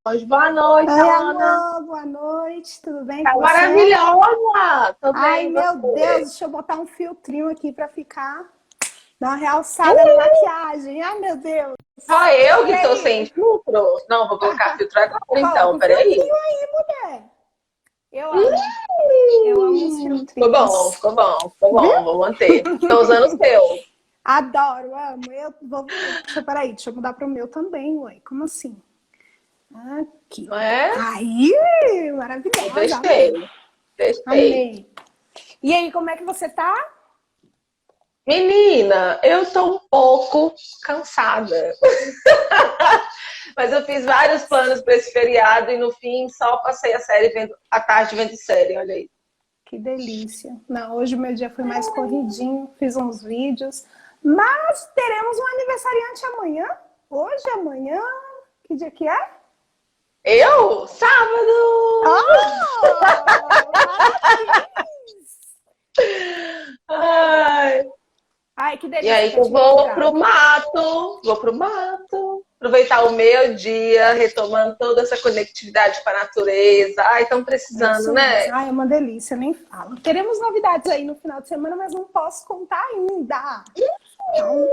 Hoje, boa noite, Oi, Alana. amor, boa noite, tudo bem Tá com você? maravilhosa! Tô Ai, bem, e meu Deus, você? deixa eu botar um filtrinho aqui pra ficar, dar uma realçada na maquiagem. Ai, meu Deus. Só eu E que tô sem aí? filtro? Não, vou colocar filtro agora, Coloca então, um peraí. filtrinho aí, mulher. Eu amo. Eu amo os Ficou bom, filtrinhos. ficou bom, ficou Viu? bom, vou manter. Tô usando o seu. Adoro, amo. Peraí, deixa eu mudar pro meu também, ué. Como assim? Aqui. Não é? Aí, Eu maravilhosa, deixei, amei. deixei. Amei. E aí, como é que você tá? Menina, eu tô um pouco cansada. Mas eu fiz vários planos para esse feriado e no fim só passei a série vendo, a tarde vendo série, olha aí. Que delícia. Não, hoje o meu dia foi mais corridinho, fiz uns vídeos, mas teremos um aniversariante amanhã. Hoje, amanhã, que dia que é? Eu? Sábado! Oh, parabéns! Ai. Ai, que E delícia aí que é eu te encontrar. vou pro mato, aproveitar o meu dia, retomando toda essa conectividade com a natureza. Ai, estão É precisando, isso mesmo. né? Ai, é uma delícia, nem falo. Teremos novidades aí no final de semana, mas não posso contar ainda. Então,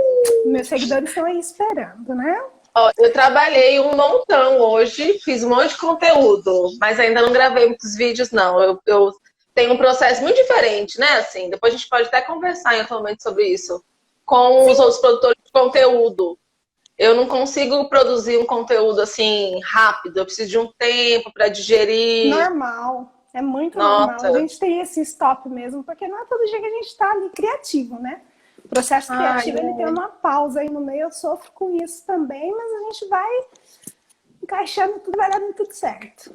meus seguidores estão aí esperando, né? Ó, eu trabalhei um montão hoje, fiz um monte de conteúdo, mas ainda não gravei muitos vídeos, não. Eu tenho um processo muito diferente, né? Assim, depois a gente pode até conversar em outro momento sobre isso, com os outros produtores de conteúdo. Eu não consigo produzir um conteúdo assim rápido, eu preciso de um tempo para digerir. Normal, é muito normal. A Nossa, gente tem esse stop mesmo, porque não é todo dia que a gente está ali criativo, né? O processo ai, criativo ele tem uma pausa aí no meio, eu sofro com isso também, mas a gente vai encaixando tudo, vai dando tudo certo.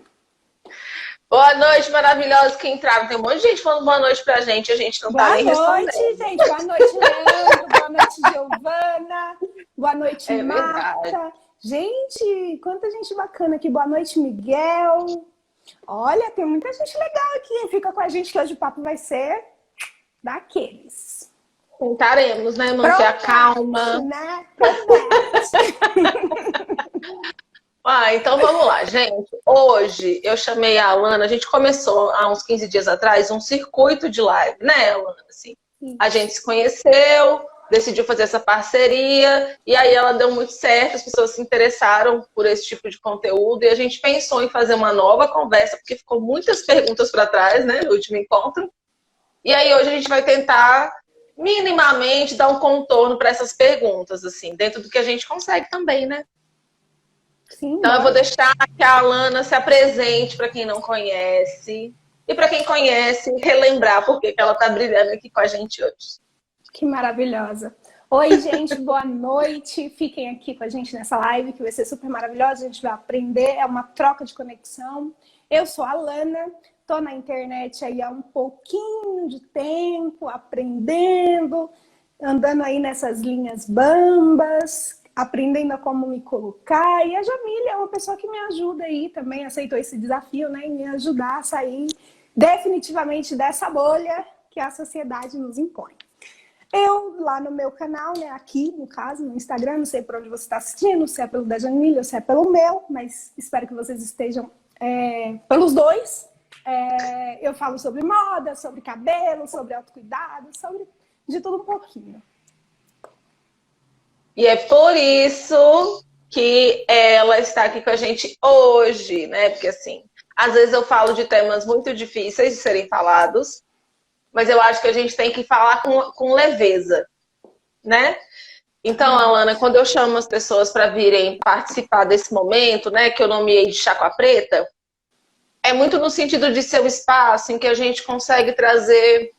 boa noite, maravilhosos que entraram. Tem um monte de gente falando boa noite pra gente, a gente não tá Boa nem noite, respondendo. gente. Boa noite, Leandro. Boa noite, Giovana. Boa noite, É verdade. Marta. Gente, quanta gente bacana aqui. Boa noite, Miguel. Olha, tem muita gente legal aqui. Fica com a gente que hoje o papo vai ser daqueles. Tentaremos, né? Manter a Promete, calma. né? Promete. Ah, então vamos lá, gente. Hoje eu chamei a Alana, a gente começou há uns 15 dias atrás um circuito de live, né, Alana? Assim, a gente se conheceu, decidiu fazer essa parceria, e aí ela deu muito certo, as pessoas se interessaram por esse tipo de conteúdo, e a gente pensou em fazer uma nova conversa, porque ficou muitas perguntas para trás, né, no último encontro. E aí hoje a gente vai tentar minimamente dar um contorno para essas perguntas, assim, dentro do que a gente consegue também, né? Sim, Então eu vou bora. deixar que a Alana se apresente para quem não conhece. E para quem conhece, relembrar por que ela está brilhando aqui com a gente hoje. Que maravilhosa. Oi, gente, boa noite. Fiquem aqui com a gente nessa live que vai ser super maravilhosa. A gente vai aprender, é uma troca de conexão. Eu sou a Lana, tô na internet aí há um pouquinho de tempo, aprendendo, andando aí nessas linhas bambas, aprendendo a como me colocar. E a Jamília é uma pessoa que me ajuda aí também, aceitou esse desafio, né? E me ajudar a sair definitivamente dessa bolha que a sociedade nos impõe. Eu, lá no meu canal, né, aqui, no caso, no Instagram, não sei por onde você está assistindo, se é pelo da Jamília ou se é pelo meu, mas espero que vocês estejam pelos dois. Eu falo sobre moda, sobre cabelo, sobre autocuidado, sobre de tudo um pouquinho. E é por isso que ela está aqui com a gente hoje, né? Porque assim, às vezes eu falo de temas muito difíceis de serem falados, mas eu acho que a gente tem que falar com leveza, né? Então, Alana, quando eu chamo as pessoas para virem participar desse momento, né, que eu nomeei de Chá com a Preta, é muito no sentido de ser um espaço em que a gente consegue trazer,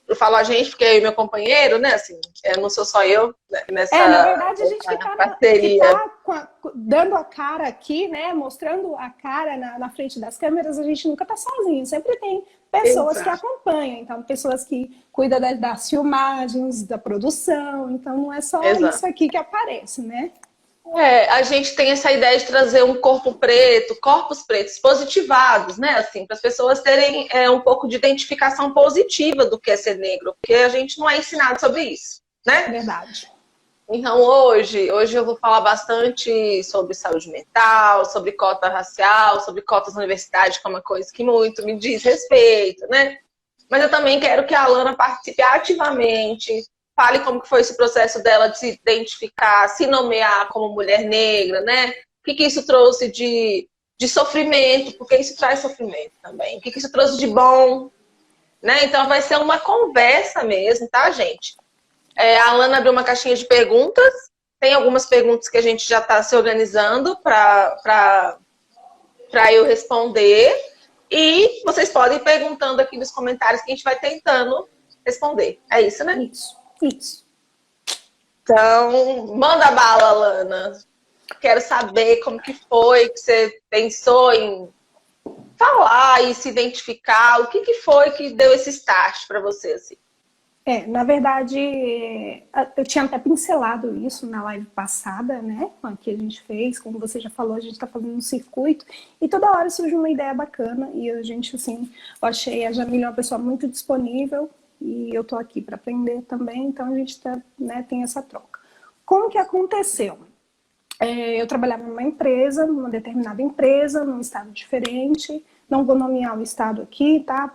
eu falo a gente porque eu e meu companheiro, né, assim, não sou só eu né, Na nessa verdade, a gente que parceria. tá dando a cara aqui, né, mostrando a cara na frente das câmeras, a gente nunca tá sozinho, sempre tem pessoas que Exato. acompanham, então pessoas que cuidam das filmagens, da produção, então não é só Exato. isso aqui que aparece, né? A gente tem essa ideia de trazer um corpo preto, corpos pretos positivados, né? Assim, para as pessoas terem um pouco de identificação positiva do que é ser negro, porque a gente não é ensinado sobre isso, né? Verdade. Então, hoje eu vou falar bastante sobre saúde mental, sobre cota racial, sobre cotas na universidade, que é uma coisa que muito me diz respeito, né? Mas eu também quero que a Alana participe ativamente, fale como que foi esse processo dela de se identificar, se nomear como mulher negra, né? O que que isso trouxe de sofrimento, porque isso traz sofrimento também. O que que isso trouxe de bom, né? Então vai ser uma conversa mesmo, tá, gente? A Alana abriu uma caixinha de perguntas. Tem algumas perguntas que a gente já está se organizando para eu responder. E vocês podem ir perguntando aqui nos comentários que a gente vai tentando responder. É isso, né? Isso. Então, manda bala, Alana. Quero saber como que foi que você pensou em falar e se identificar. O que que foi que deu esse start para você, assim? Na verdade, eu tinha até pincelado isso na live passada, né? Que a gente fez, como você já falou, a gente está fazendo um circuito e toda hora surge uma ideia bacana e a gente, assim, eu achei a Jamília uma pessoa muito disponível e eu tô aqui para aprender também, então a gente tá, né, tem essa troca. Como que aconteceu? Eu trabalhava numa determinada empresa, num estado diferente, não vou nomear o estado aqui, tá?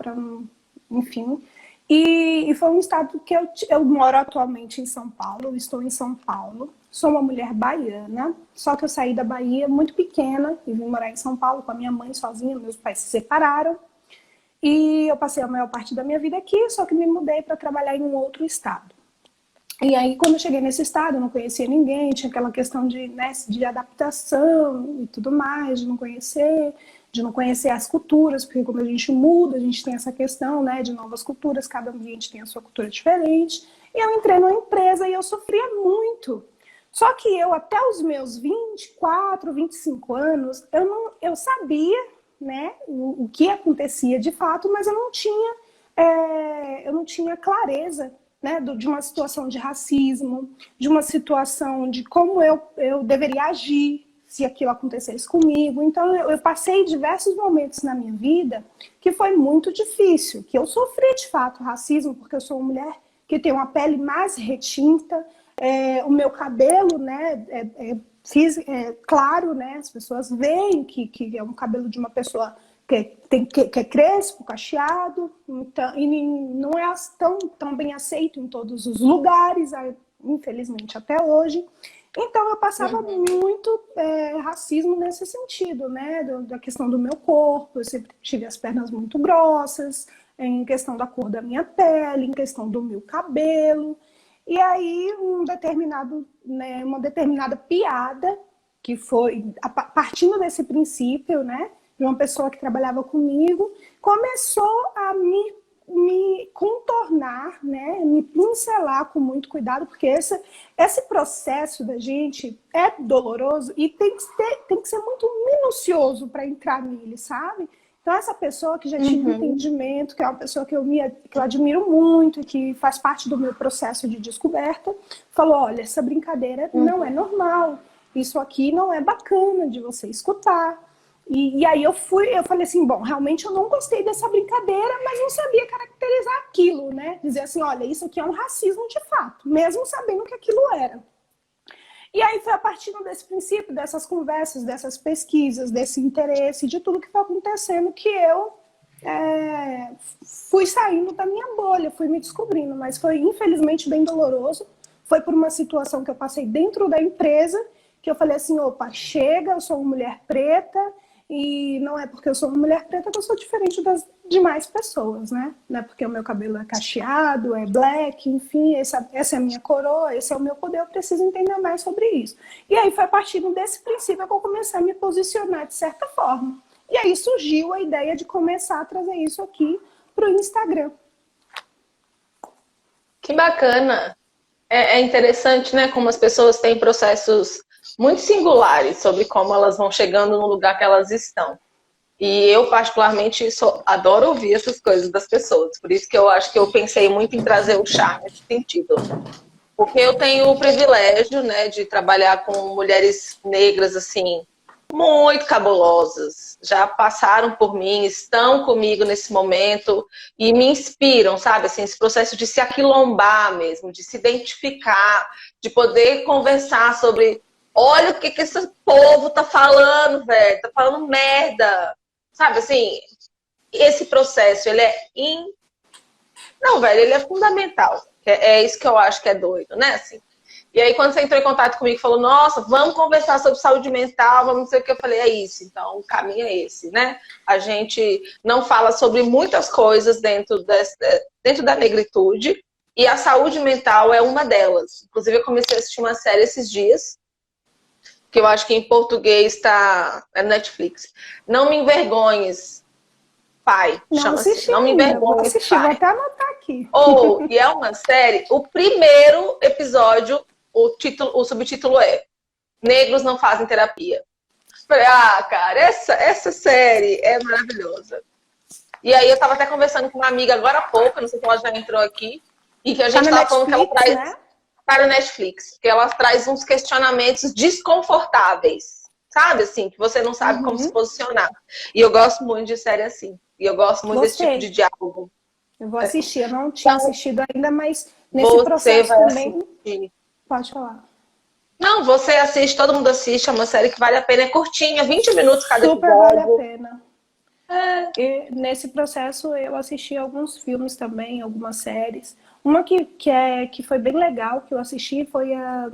Enfim. E foi um estado que eu moro atualmente em São Paulo, eu estou em São Paulo, sou uma mulher baiana, só que eu saí da Bahia muito pequena e vim morar em São Paulo com a minha mãe sozinha, meus pais se separaram e eu passei a maior parte da minha vida aqui, só que me mudei para trabalhar em um outro estado. E aí, quando eu cheguei nesse estado, eu não conhecia ninguém, tinha aquela questão de, né, de adaptação e tudo mais, de não conhecer as culturas, porque quando a gente muda, a gente tem essa questão, né, de novas culturas, cada ambiente tem a sua cultura diferente. E eu entrei numa empresa e eu sofria muito. Só que eu, até os meus 24, 25 anos, eu sabia, né, o que acontecia de fato, mas eu não tinha clareza, né, de uma situação de racismo, de uma situação de como eu deveria agir se aquilo acontecesse comigo. Então, eu passei diversos momentos na minha vida que foi muito difícil, que eu sofri, de fato, racismo, porque eu sou uma mulher que tem uma pele mais retinta, o meu cabelo, né, claro, né, as pessoas veem que é um cabelo de uma pessoa que é crespo, cacheado, então, e não é tão bem aceito em todos os lugares, infelizmente até hoje. Então eu passava muito racismo nesse sentido, né? Da questão do meu corpo, eu sempre tive as pernas muito grossas, em questão da cor da minha pele, em questão do meu cabelo. E aí uma determinada piada, que foi partindo desse princípio, né? De uma pessoa que trabalhava comigo, começou a me contornar, né, me pincelar com muito cuidado, porque esse processo da gente é doloroso e tem que ser muito minucioso para entrar nele, sabe? Então, essa pessoa que já tinha entendimento, que é uma pessoa que eu admiro muito e que faz parte do meu processo de descoberta, falou, olha, essa brincadeira não é normal, isso aqui não é bacana de você escutar. E aí eu falei assim, bom, realmente eu não gostei dessa brincadeira, mas não sabia caracterizar aquilo, né? Dizer assim, olha, isso aqui é um racismo de fato, mesmo sabendo que aquilo era. E aí foi a partir desse princípio, dessas conversas, dessas pesquisas, desse interesse, de tudo que foi acontecendo, que eu fui saindo da minha bolha, fui me descobrindo, mas foi infelizmente bem doloroso. Foi por uma situação que eu passei dentro da empresa, que eu falei assim, opa, chega, eu sou uma mulher preta, e não é porque eu sou uma mulher preta que eu sou diferente das demais pessoas, né? Não é porque o meu cabelo é cacheado, é black, enfim, essa é a minha coroa, esse é o meu poder, eu preciso entender mais sobre isso. E aí foi a partir desse princípio que eu comecei a me posicionar de certa forma. E aí surgiu a ideia de começar a trazer isso aqui para o Instagram. Que bacana! É interessante, né, como as pessoas têm processos muito singulares sobre como elas vão chegando no lugar que elas estão. E eu, particularmente, adoro ouvir essas coisas das pessoas. Por isso que eu acho que eu pensei muito em trazer o chá nesse sentido. Porque eu tenho o privilégio, né, de trabalhar com mulheres negras, assim, muito cabulosas, já passaram por mim, estão comigo nesse momento e me inspiram, sabe? Assim, esse processo de se aquilombar mesmo, de se identificar, de poder conversar sobre, olha o que esse povo tá falando, velho, tá falando merda, sabe? Assim, esse processo, ele é Não, velho, ele é fundamental. É isso que eu acho que é doido, né? Assim, e aí, quando você entrou em contato comigo e falou, nossa, vamos conversar sobre saúde mental, vamos dizer o que, eu falei, é isso, então o caminho é esse, né? A gente não fala sobre muitas coisas dentro da negritude, e a saúde mental é uma delas. Inclusive, eu comecei a assistir uma série esses dias, que eu acho que em português está na Netflix. Não Me Envergonhes, Pai, chama assim. Não Me Envergonhes, Pai. Vou até anotar aqui. E é uma série, o primeiro episódio, o subtítulo é Negros Não Fazem Terapia. Falei, cara, essa série é maravilhosa. E aí eu tava até conversando com uma amiga agora há pouco, não sei se ela já entrou aqui, e que a gente tava falando que ela traz, né? Para o Netflix, que ela traz uns questionamentos desconfortáveis, sabe, assim, que você não sabe como se posicionar. E eu gosto muito de série assim, e eu gosto muito desse tipo de diálogo. Eu vou assistir, eu não tinha assistido ainda, mas nesse processo também... Assistir. Pode falar. Não, você assiste, todo mundo assiste, é uma série que vale a pena, é curtinha, 20 minutos cada episódio. Super vale a pena. E nesse processo eu assisti alguns filmes também, algumas séries. Uma que foi bem legal, que eu assisti, foi a...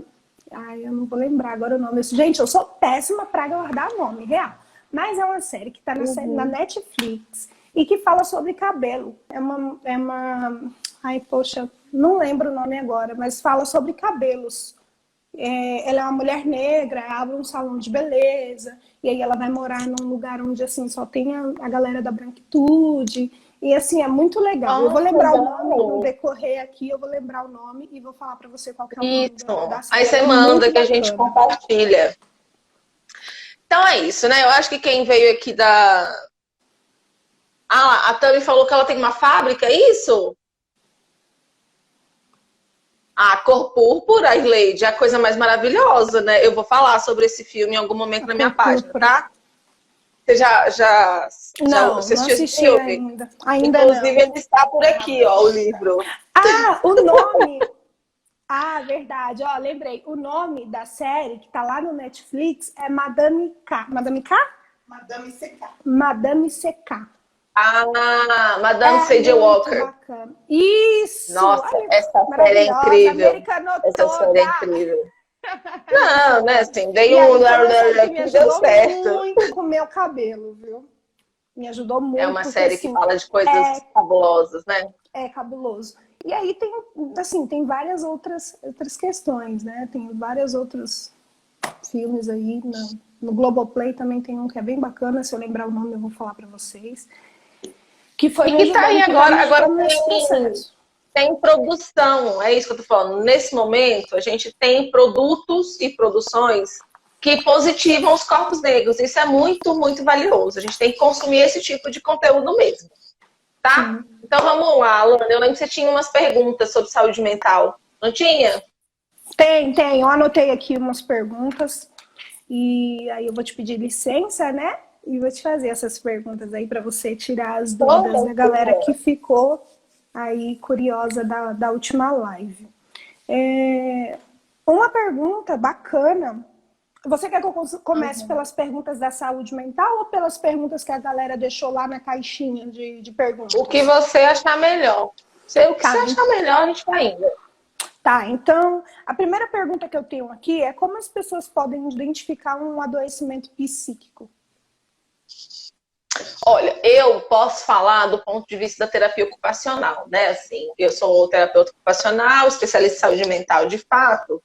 Ai, eu não vou lembrar agora o nome. Gente, eu sou péssima pra guardar nome, real. Mas é uma série que tá na Netflix e que fala sobre cabelo. É uma... Ai, poxa, não lembro o nome agora, mas fala sobre cabelos. Ela é uma mulher negra, abre um salão de beleza, e aí ela vai morar num lugar onde assim, só tem a galera da branquitude, e assim, é muito legal. Eu vou lembrar o nome, no decorrer aqui, eu vou lembrar o nome e vou falar pra você qual que é o nome da série. Aí você manda que a gente compartilha. Então é isso, né? Eu acho que quem veio aqui a Tami falou que ela tem uma fábrica, é isso? A Cor Púrpura, Ileide, é a coisa mais maravilhosa, né? Eu vou falar sobre esse filme em algum momento na minha página, tá? Você já assistiu esse filme? Ainda Inclusive, não. ele está por aqui, ó, o livro. O nome... verdade. Ó, lembrei. O nome da série, que tá lá no Netflix, é Madame K. Madame K? Madame C.K. Madame C.K. Madame C.J. Walker. Bacana. Isso! Nossa, essa série é incrível. Essa série é incrível. Não, né, assim, dei que deu certo. Muito com o meu cabelo, viu? Me ajudou muito. É uma série que fala de coisas cabulosas, né? É cabuloso. E aí tem várias outras questões, né? Tem vários outros filmes aí. No Globoplay também tem um que é bem bacana. Se eu lembrar o nome, eu vou falar pra vocês. Que foi que tá aí agora tem produção, é isso que eu tô falando. Nesse momento, a gente tem produtos e produções que positivam os corpos negros. Isso é muito, muito valioso. A gente tem que consumir esse tipo de conteúdo mesmo, tá? Então vamos lá, Alana. Eu lembro que você tinha umas perguntas sobre saúde mental. Não tinha? Tem. Eu anotei aqui umas perguntas e aí eu vou te pedir licença, né? E vou te fazer essas perguntas aí para você tirar as dúvidas da galera que ficou aí curiosa da última live. Uma pergunta bacana. Você quer que eu comece pelas perguntas da saúde mental ou pelas perguntas que a galera deixou lá na caixinha de perguntas? O que você achar melhor. O que você achar melhor, a gente vai indo. Tá, então, a primeira pergunta que eu tenho aqui é como as pessoas podem identificar um adoecimento psíquico? Olha, eu posso falar do ponto de vista da terapia ocupacional, né? Assim, eu sou terapeuta ocupacional, especialista em saúde mental de fato,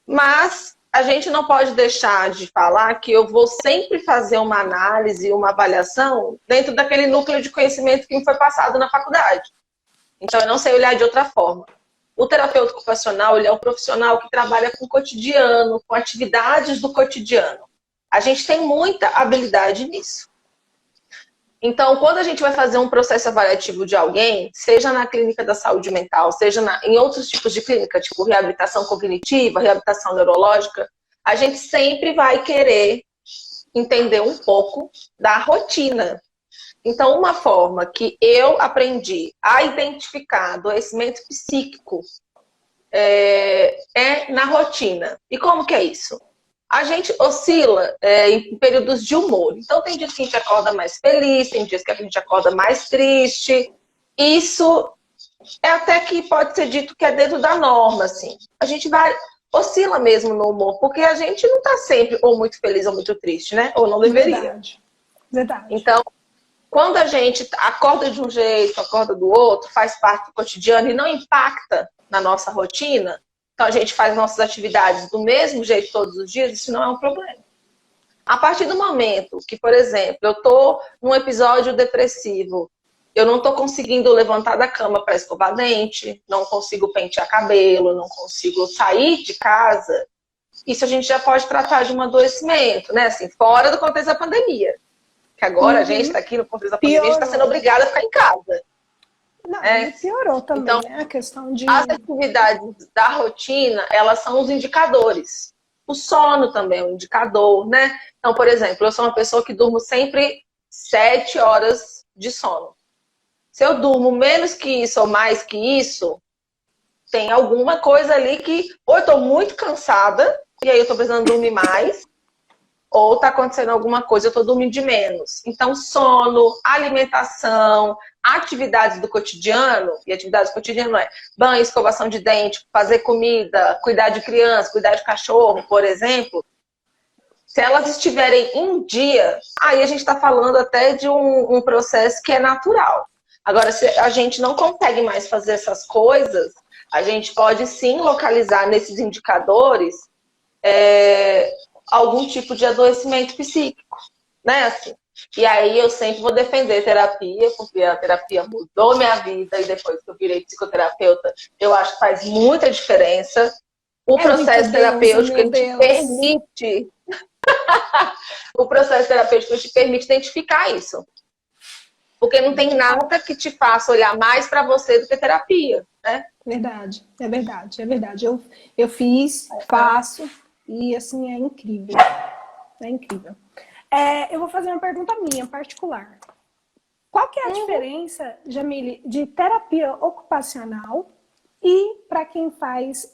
mas a gente não pode deixar de falar que eu vou sempre fazer uma análise, uma avaliação dentro daquele núcleo de conhecimento que me foi passado na faculdade. Então, eu não sei olhar de outra forma. O terapeuta ocupacional, ele é um profissional que trabalha com o cotidiano, com atividades do cotidiano. A gente tem muita habilidade nisso. Então, quando a gente vai fazer um processo avaliativo de alguém, seja na clínica da saúde mental, seja em outros tipos de clínica, tipo reabilitação cognitiva, reabilitação neurológica, a gente sempre vai querer entender um pouco da rotina. Então, uma forma que eu aprendi a identificar adoecimento psíquico é na rotina. E como que é isso? A gente oscila em períodos de humor. Então, tem dias que a gente acorda mais feliz, tem dias que a gente acorda mais triste. Isso é até que pode ser dito que é dentro da norma, assim. A gente oscila mesmo no humor, porque a gente não está sempre ou muito feliz ou muito triste, né? Ou não deveria. Verdade. Verdade. Então, quando a gente acorda de um jeito, acorda do outro, faz parte do cotidiano e não impacta na nossa rotina, então a gente faz nossas atividades do mesmo jeito todos os dias, isso não é um problema. A partir do momento que, por exemplo, eu estou num episódio depressivo, eu não estou conseguindo levantar da cama para escovar dente, não consigo pentear cabelo, não consigo sair de casa, isso a gente já pode tratar de um adoecimento, né? Assim, fora do contexto da pandemia. Que agora a gente está aqui no contexto da pandemia, a gente está sendo obrigada a ficar em casa. Não, e piorou também, então, né? A questão de... As atividades da rotina, elas são os indicadores. O sono também é um indicador, né? Então, por exemplo, eu sou uma pessoa que durmo sempre 7 horas de sono. Se eu durmo menos que isso ou mais que isso, tem alguma coisa ali que ou eu estou muito cansada, e aí eu estou precisando dormir mais, ou está acontecendo alguma coisa, eu estou dormindo de menos. Então, sono, alimentação, atividades do cotidiano, e atividades do cotidiano é banho, escovação de dente, fazer comida, cuidar de criança, cuidar de cachorro, por exemplo. Se elas estiverem em dia, aí a gente está falando até de um processo que é natural. Agora, se a gente não consegue mais fazer essas coisas, a gente pode sim localizar nesses indicadores algum tipo de adoecimento psíquico, né? Assim. E aí eu sempre vou defender terapia, porque a terapia mudou minha vida e depois que eu virei psicoterapeuta, eu acho que faz muita diferença. O processo terapêutico ele te permite o processo terapêutico te permite identificar isso. Porque não tem nada que te faça olhar mais para você do que terapia, né? Verdade, é verdade, é verdade. Eu fiz, faço, e assim, é incrível. É incrível. Eu vou fazer uma pergunta minha, particular. Qual que é a diferença, Jamile, de terapia ocupacional e para quem faz,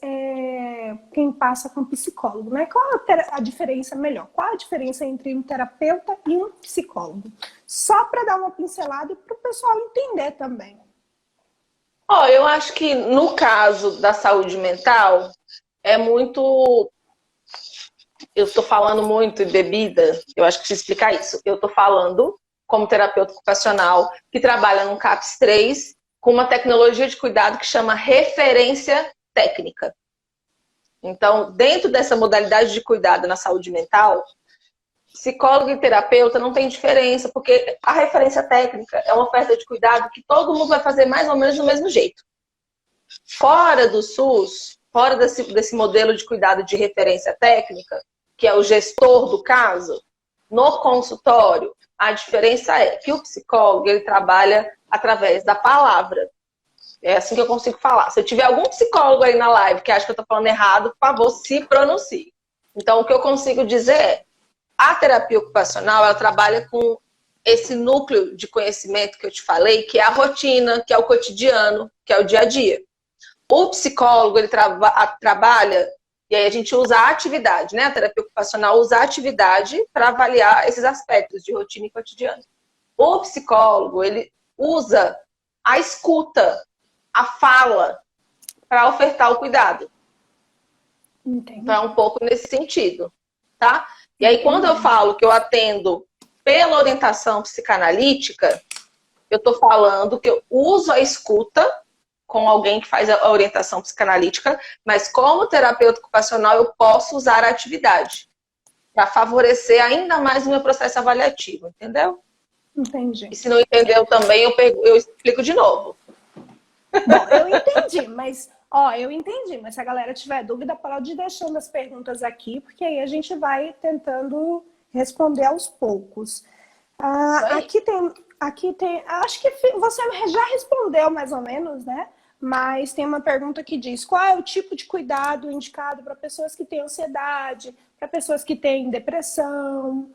quem passa com psicólogo, né? Qual a diferença melhor? Qual a diferença entre um terapeuta e um psicólogo? Só para dar uma pincelada e para o pessoal entender também. Eu acho que no caso da saúde mental, é muito... Eu estou falando muito de bebida, eu acho que preciso explicar isso. Eu estou falando como terapeuta ocupacional que trabalha no CAPS 3 com uma tecnologia de cuidado que chama referência técnica. Então, dentro dessa modalidade de cuidado na saúde mental, psicólogo e terapeuta não tem diferença, porque a referência técnica é uma oferta de cuidado que todo mundo vai fazer mais ou menos do mesmo jeito. Fora do SUS, fora desse modelo de cuidado de referência técnica, que é o gestor do caso, no consultório, a diferença é que o psicólogo ele trabalha através da palavra. É assim que eu consigo falar. Se eu tiver algum psicólogo aí na live que acha que eu estou falando errado, por favor, se pronuncie. Então, o que eu consigo dizer é a terapia ocupacional, ela trabalha com esse núcleo de conhecimento que eu te falei, que é a rotina, que é o cotidiano, que é o dia a dia. O psicólogo, ele trabalha, e aí a gente usa a atividade, né? A terapia ocupacional usa a atividade para avaliar esses aspectos de rotina e cotidiano. O psicólogo, ele usa a escuta, a fala, para ofertar o cuidado. Entendi. Então, é um pouco nesse sentido, tá? E aí, quando eu falo que eu atendo pela orientação psicanalítica, eu estou falando que eu uso a escuta com alguém que faz a orientação psicanalítica, mas como terapeuta ocupacional eu posso usar a atividade para favorecer ainda mais o meu processo avaliativo, entendeu? Entendi. E se não entendeu também, eu explico de novo. Bom, eu entendi, mas se a galera tiver dúvida, pode ir deixando as perguntas aqui, porque aí a gente vai tentando responder aos poucos. Aqui tem, acho que você já respondeu mais ou menos, né? Mas tem uma pergunta que diz: qual é o tipo de cuidado indicado para pessoas que têm ansiedade, para pessoas que têm depressão?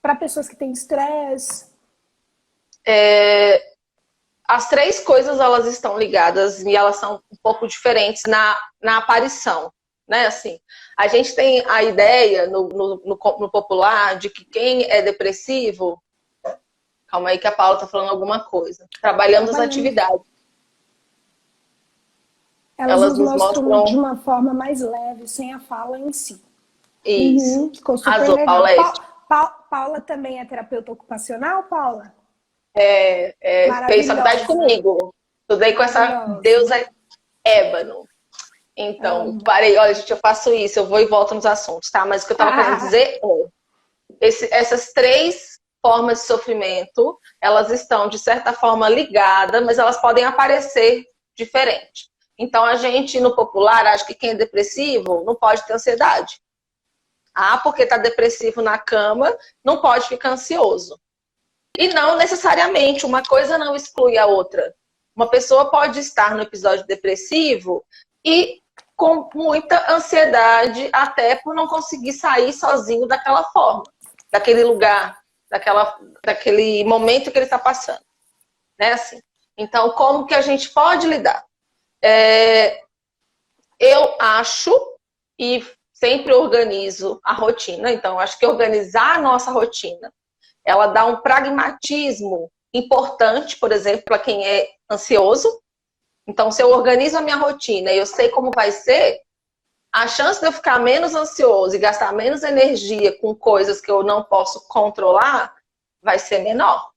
para pessoas que têm estresse? As três coisas, elas estão ligadas e elas são um pouco diferentes na aparição, né? Assim, a gente tem a ideia no popular de que quem é depressivo... Calma aí que a Paula está falando alguma coisa. Trabalhamos as atividades. Elas nos mostram de uma forma mais leve, sem a fala em si. Isso. Ficou super legal. Paula também é terapeuta ocupacional, Paula? Fez faculdade comigo. Estudei com essa deusa ébano. Então, parei, olha, gente, eu faço isso, eu vou e volto nos assuntos, tá? Mas o que eu estava querendo dizer essas três formas de sofrimento, elas estão, de certa forma, ligadas, mas elas podem aparecer diferente. Então, a gente, no popular, acha que quem é depressivo não pode ter ansiedade. Porque está depressivo na cama, não pode ficar ansioso. E não necessariamente, uma coisa não exclui a outra. Uma pessoa pode estar no episódio depressivo e com muita ansiedade, até por não conseguir sair sozinho daquela forma, daquele lugar, daquele momento que ele está passando. Né? Assim. Então, como que a gente pode lidar? Eu acho, e sempre organizo a rotina, então acho que organizar a nossa rotina, ela dá um pragmatismo importante, por exemplo, para quem é ansioso. Então, se eu organizo a minha rotina e eu sei como vai ser, a chance de eu ficar menos ansioso e gastar menos energia com coisas que eu não posso controlar vai ser menor.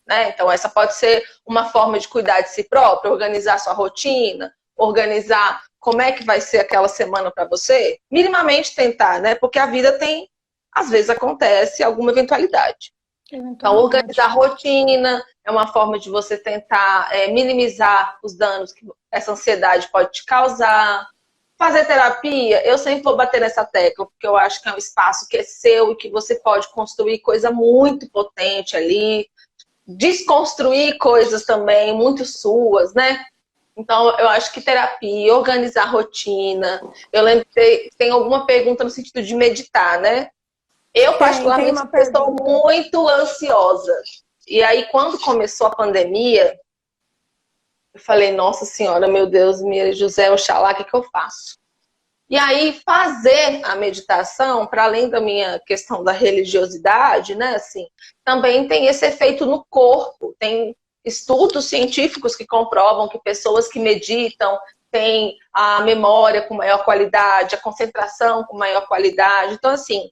Né? Então, essa pode ser uma forma de cuidar de si próprio, organizar sua rotina, organizar como é que vai ser aquela semana para você, minimamente tentar, né? Porque a vida tem, às vezes acontece alguma eventualidade. Então, organizar a rotina é uma forma de você tentar minimizar os danos que essa ansiedade pode te causar. Fazer terapia, eu sempre vou bater nessa tecla, porque eu acho que é um espaço que é seu e que você pode construir coisa muito potente ali, desconstruir coisas também muito suas, né? Então, eu acho que terapia, organizar a rotina. Eu lembro que tem alguma pergunta no sentido de meditar, né? Eu, particularmente, estou muito ansiosa. E aí, quando começou a pandemia, eu falei, nossa senhora, meu Deus, Maria José, Oxalá, o que eu faço? E aí, fazer a meditação, para além da minha questão da religiosidade, né, assim, também tem esse efeito no corpo. Tem estudos científicos que comprovam que pessoas que meditam têm a memória com maior qualidade, a concentração com maior qualidade. Então, assim,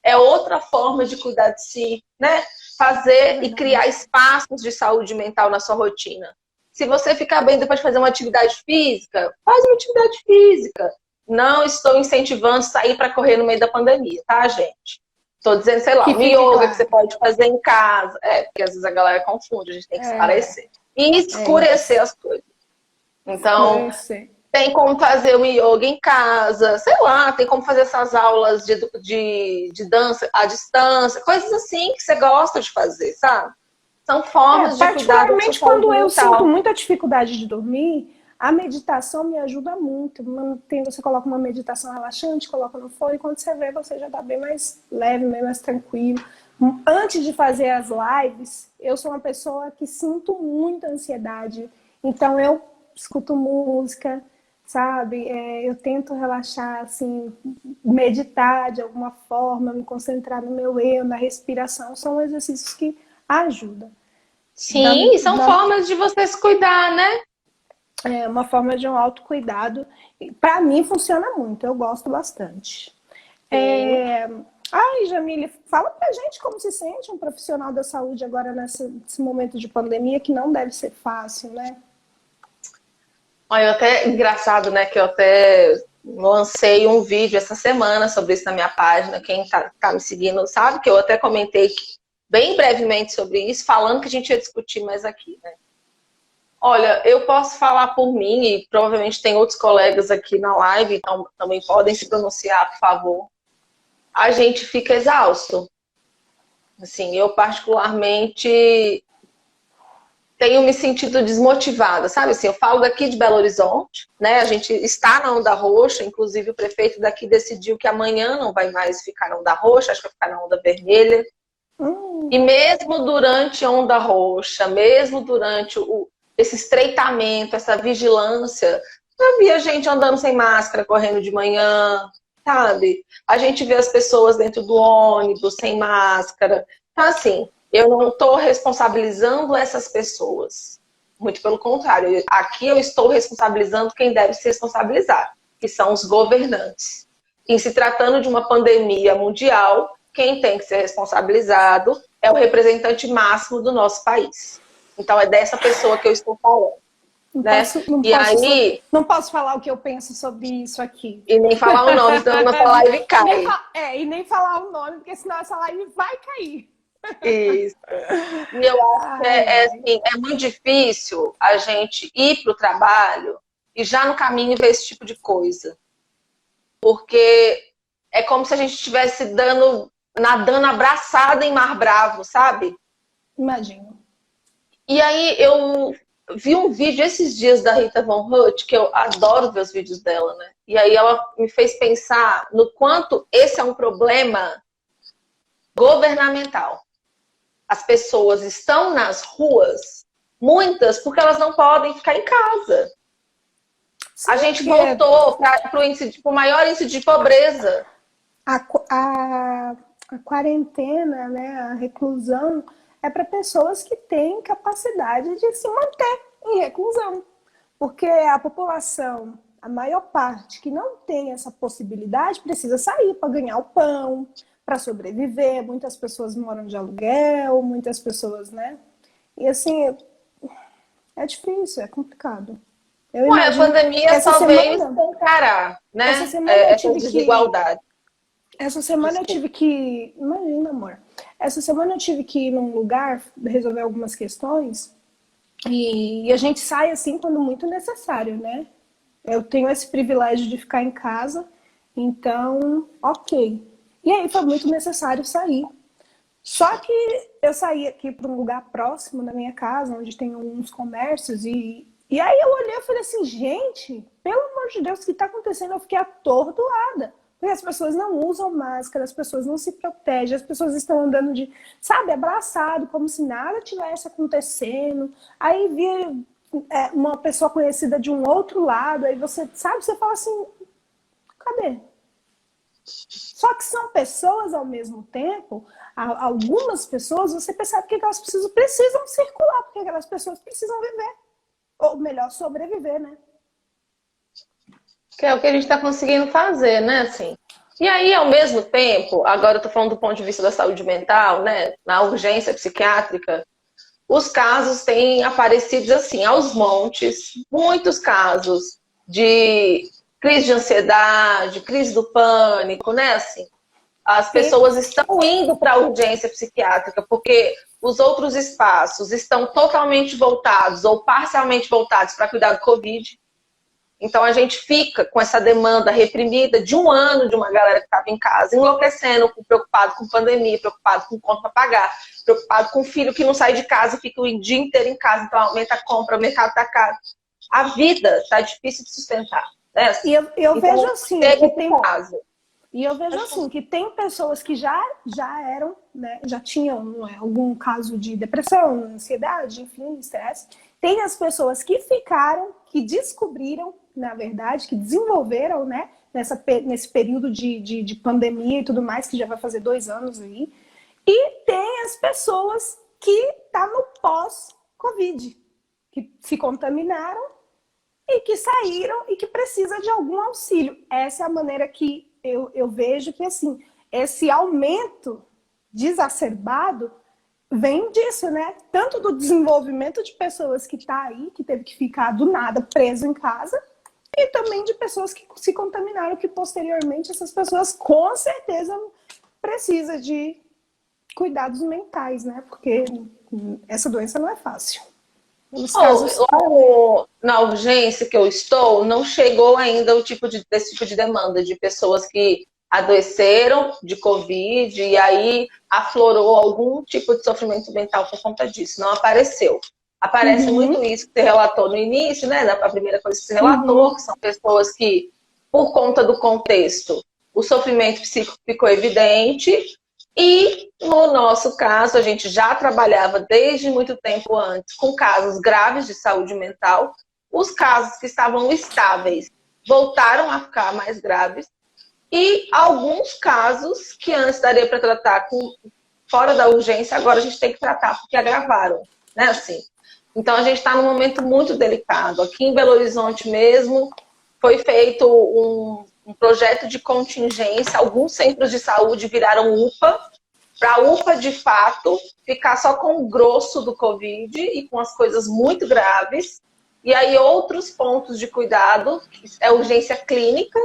é outra forma de cuidar de si, né? Fazer e criar espaços de saúde mental na sua rotina. Se você ficar bem depois de fazer uma atividade física, faz uma atividade física. Não estou incentivando sair para correr no meio da pandemia, tá, gente? Estou dizendo, sei lá, um yoga que você pode fazer em casa. Porque às vezes a galera confunde, a gente tem que esclarecer. E escurecer as coisas. Então, tem como fazer um yoga em casa, sei lá, tem como fazer essas aulas de dança à distância, coisas assim que você gosta de fazer, sabe? São formas de cuidar da sua saúde mental. Particularmente quando eu sinto muita dificuldade de dormir, a meditação me ajuda muito. Você coloca uma meditação relaxante, coloca no fone, e quando você vê, você já está bem mais leve, bem mais tranquilo. Antes de fazer as lives, eu sou uma pessoa que sinto muita ansiedade. Então eu escuto música, sabe? Eu tento relaxar, assim, meditar de alguma forma, me concentrar no meu eu, na respiração. São exercícios que ajudam. Sim, são formas de você se cuidar, né? É uma forma de um autocuidado. Para mim funciona muito, eu gosto bastante. Ai, Jamile, fala pra gente como se sente um profissional da saúde agora nesse momento de pandemia, que não deve ser fácil, né? Olha, até engraçado, né, que eu até lancei um vídeo essa semana sobre isso na minha página. Quem tá me seguindo sabe que eu até comentei bem brevemente sobre isso, falando que a gente ia discutir mais aqui, né? Olha, eu posso falar por mim, e provavelmente tem outros colegas aqui na live, então também podem se pronunciar, por favor. A gente fica exausto. Assim, eu particularmente tenho me sentido desmotivada, sabe? Assim, eu falo daqui de Belo Horizonte, né? A gente está na onda roxa, inclusive o prefeito daqui decidiu que amanhã não vai mais ficar na onda roxa, acho que vai ficar na onda vermelha. E mesmo durante a onda roxa, mesmo durante esse estreitamento, essa vigilância, havia gente andando sem máscara, correndo de manhã, sabe? A gente vê as pessoas dentro do ônibus sem máscara. Então, assim, eu não estou responsabilizando essas pessoas. Muito pelo contrário. Aqui eu estou responsabilizando quem deve se responsabilizar, que são os governantes. Em se tratando de uma pandemia mundial, quem tem que ser responsabilizado é o representante máximo do nosso país. Então, é dessa pessoa que eu estou falando. Né? Não posso falar o que eu penso sobre isso aqui. E nem falar o nome, senão nossa live cai. E nem falar o nome, porque senão essa live vai cair. Isso. E eu acho que assim, é muito difícil a gente ir para o trabalho e já no caminho ver esse tipo de coisa. Porque é como se a gente estivesse nadando abraçada em mar bravo, sabe? Imagino. E aí eu vi um vídeo esses dias da Rita Von Hutt, que eu adoro ver os vídeos dela, né? E aí ela me fez pensar no quanto esse é um problema governamental. As pessoas estão nas ruas, muitas, porque elas não podem ficar em casa. Sim, a gente voltou para o maior índice de pobreza. A quarentena, né, a reclusão, é para pessoas que têm capacidade de se manter em reclusão. Porque a população, a maior parte que não tem essa possibilidade, precisa sair para ganhar o pão, para sobreviver. Muitas pessoas moram de aluguel, muitas pessoas, né? E assim, é difícil, é complicado. A pandemia só veio escancarar, né? Essa desigualdade. Essa semana eu tive que... Imagina, amor. Essa semana eu tive que ir num lugar resolver algumas questões e a gente sai assim quando muito necessário, né? Eu tenho esse privilégio de ficar em casa, então, ok. E aí foi muito necessário sair. Só que eu saí aqui para um lugar próximo da minha casa, onde tem alguns comércios, e aí eu olhei e falei assim, gente, pelo amor de Deus, o que está acontecendo? Eu fiquei atordoada. Porque as pessoas não usam máscara, as pessoas não se protegem, as pessoas estão andando sabe, abraçado, como se nada tivesse acontecendo. Aí via uma pessoa conhecida de um outro lado, aí você, sabe, você fala assim, cadê? Só que são pessoas ao mesmo tempo, algumas pessoas, você percebe que elas precisam circular, porque aquelas pessoas precisam viver. Ou melhor, sobreviver, né? Que é o que a gente está conseguindo fazer, né? Assim. E aí, ao mesmo tempo, agora eu estou falando do ponto de vista da saúde mental, né? Na urgência psiquiátrica, os casos têm aparecido assim, aos montes, muitos casos de crise de ansiedade, crise do pânico, né? Assim, as pessoas estão indo para a urgência psiquiátrica porque os outros espaços estão totalmente voltados ou parcialmente voltados para cuidar do Covid. Então a gente fica com essa demanda reprimida de um ano de uma galera que estava em casa, enlouquecendo, preocupado com pandemia, preocupado com conta para pagar, preocupado com o filho que não sai de casa e fica o dia inteiro em casa, então aumenta a compra, o mercado está caro. A vida está difícil de sustentar. Né? E eu então, vejo assim, que tem caso. E eu vejo assim, que tem pessoas que já eram, né, já tinham algum caso de depressão, ansiedade, enfim, estresse. Tem as pessoas que ficaram, que descobriram, na verdade, que desenvolveram, né, nesse período de pandemia e tudo mais, que já vai fazer 2 anos aí. E tem as pessoas que estão no pós-Covid, que se contaminaram e que saíram e que precisa de algum auxílio. Essa é a maneira que eu vejo que, assim, esse aumento exacerbado vem disso, né? Tanto do desenvolvimento de pessoas que tá aí, que teve que ficar do nada preso em casa, e também de pessoas que se contaminaram, que posteriormente essas pessoas com certeza precisam de cuidados mentais, né? Porque essa doença não é fácil. Na urgência que eu estou, não chegou ainda desse tipo de demanda de pessoas que adoeceram de Covid e aí aflorou algum tipo de sofrimento mental por conta disso. Não apareceu. Aparece muito isso que você relatou no início, né? A primeira coisa que você relatou, que são pessoas que, por conta do contexto, o sofrimento psíquico ficou evidente E, no nosso caso, a gente já trabalhava desde muito tempo antes com casos graves de saúde mental. Os casos que estavam estáveis voltaram a ficar mais graves. E alguns casos que antes daria para tratar fora da urgência, agora a gente tem que tratar porque agravaram, né? Assim. Então, a gente está num momento muito delicado. Aqui em Belo Horizonte mesmo, foi feito um projeto de contingência. Alguns centros de saúde viraram UPA, para a UPA, de fato, ficar só com o grosso do Covid e com as coisas muito graves. E aí, outros pontos de cuidado, que é urgência clínica,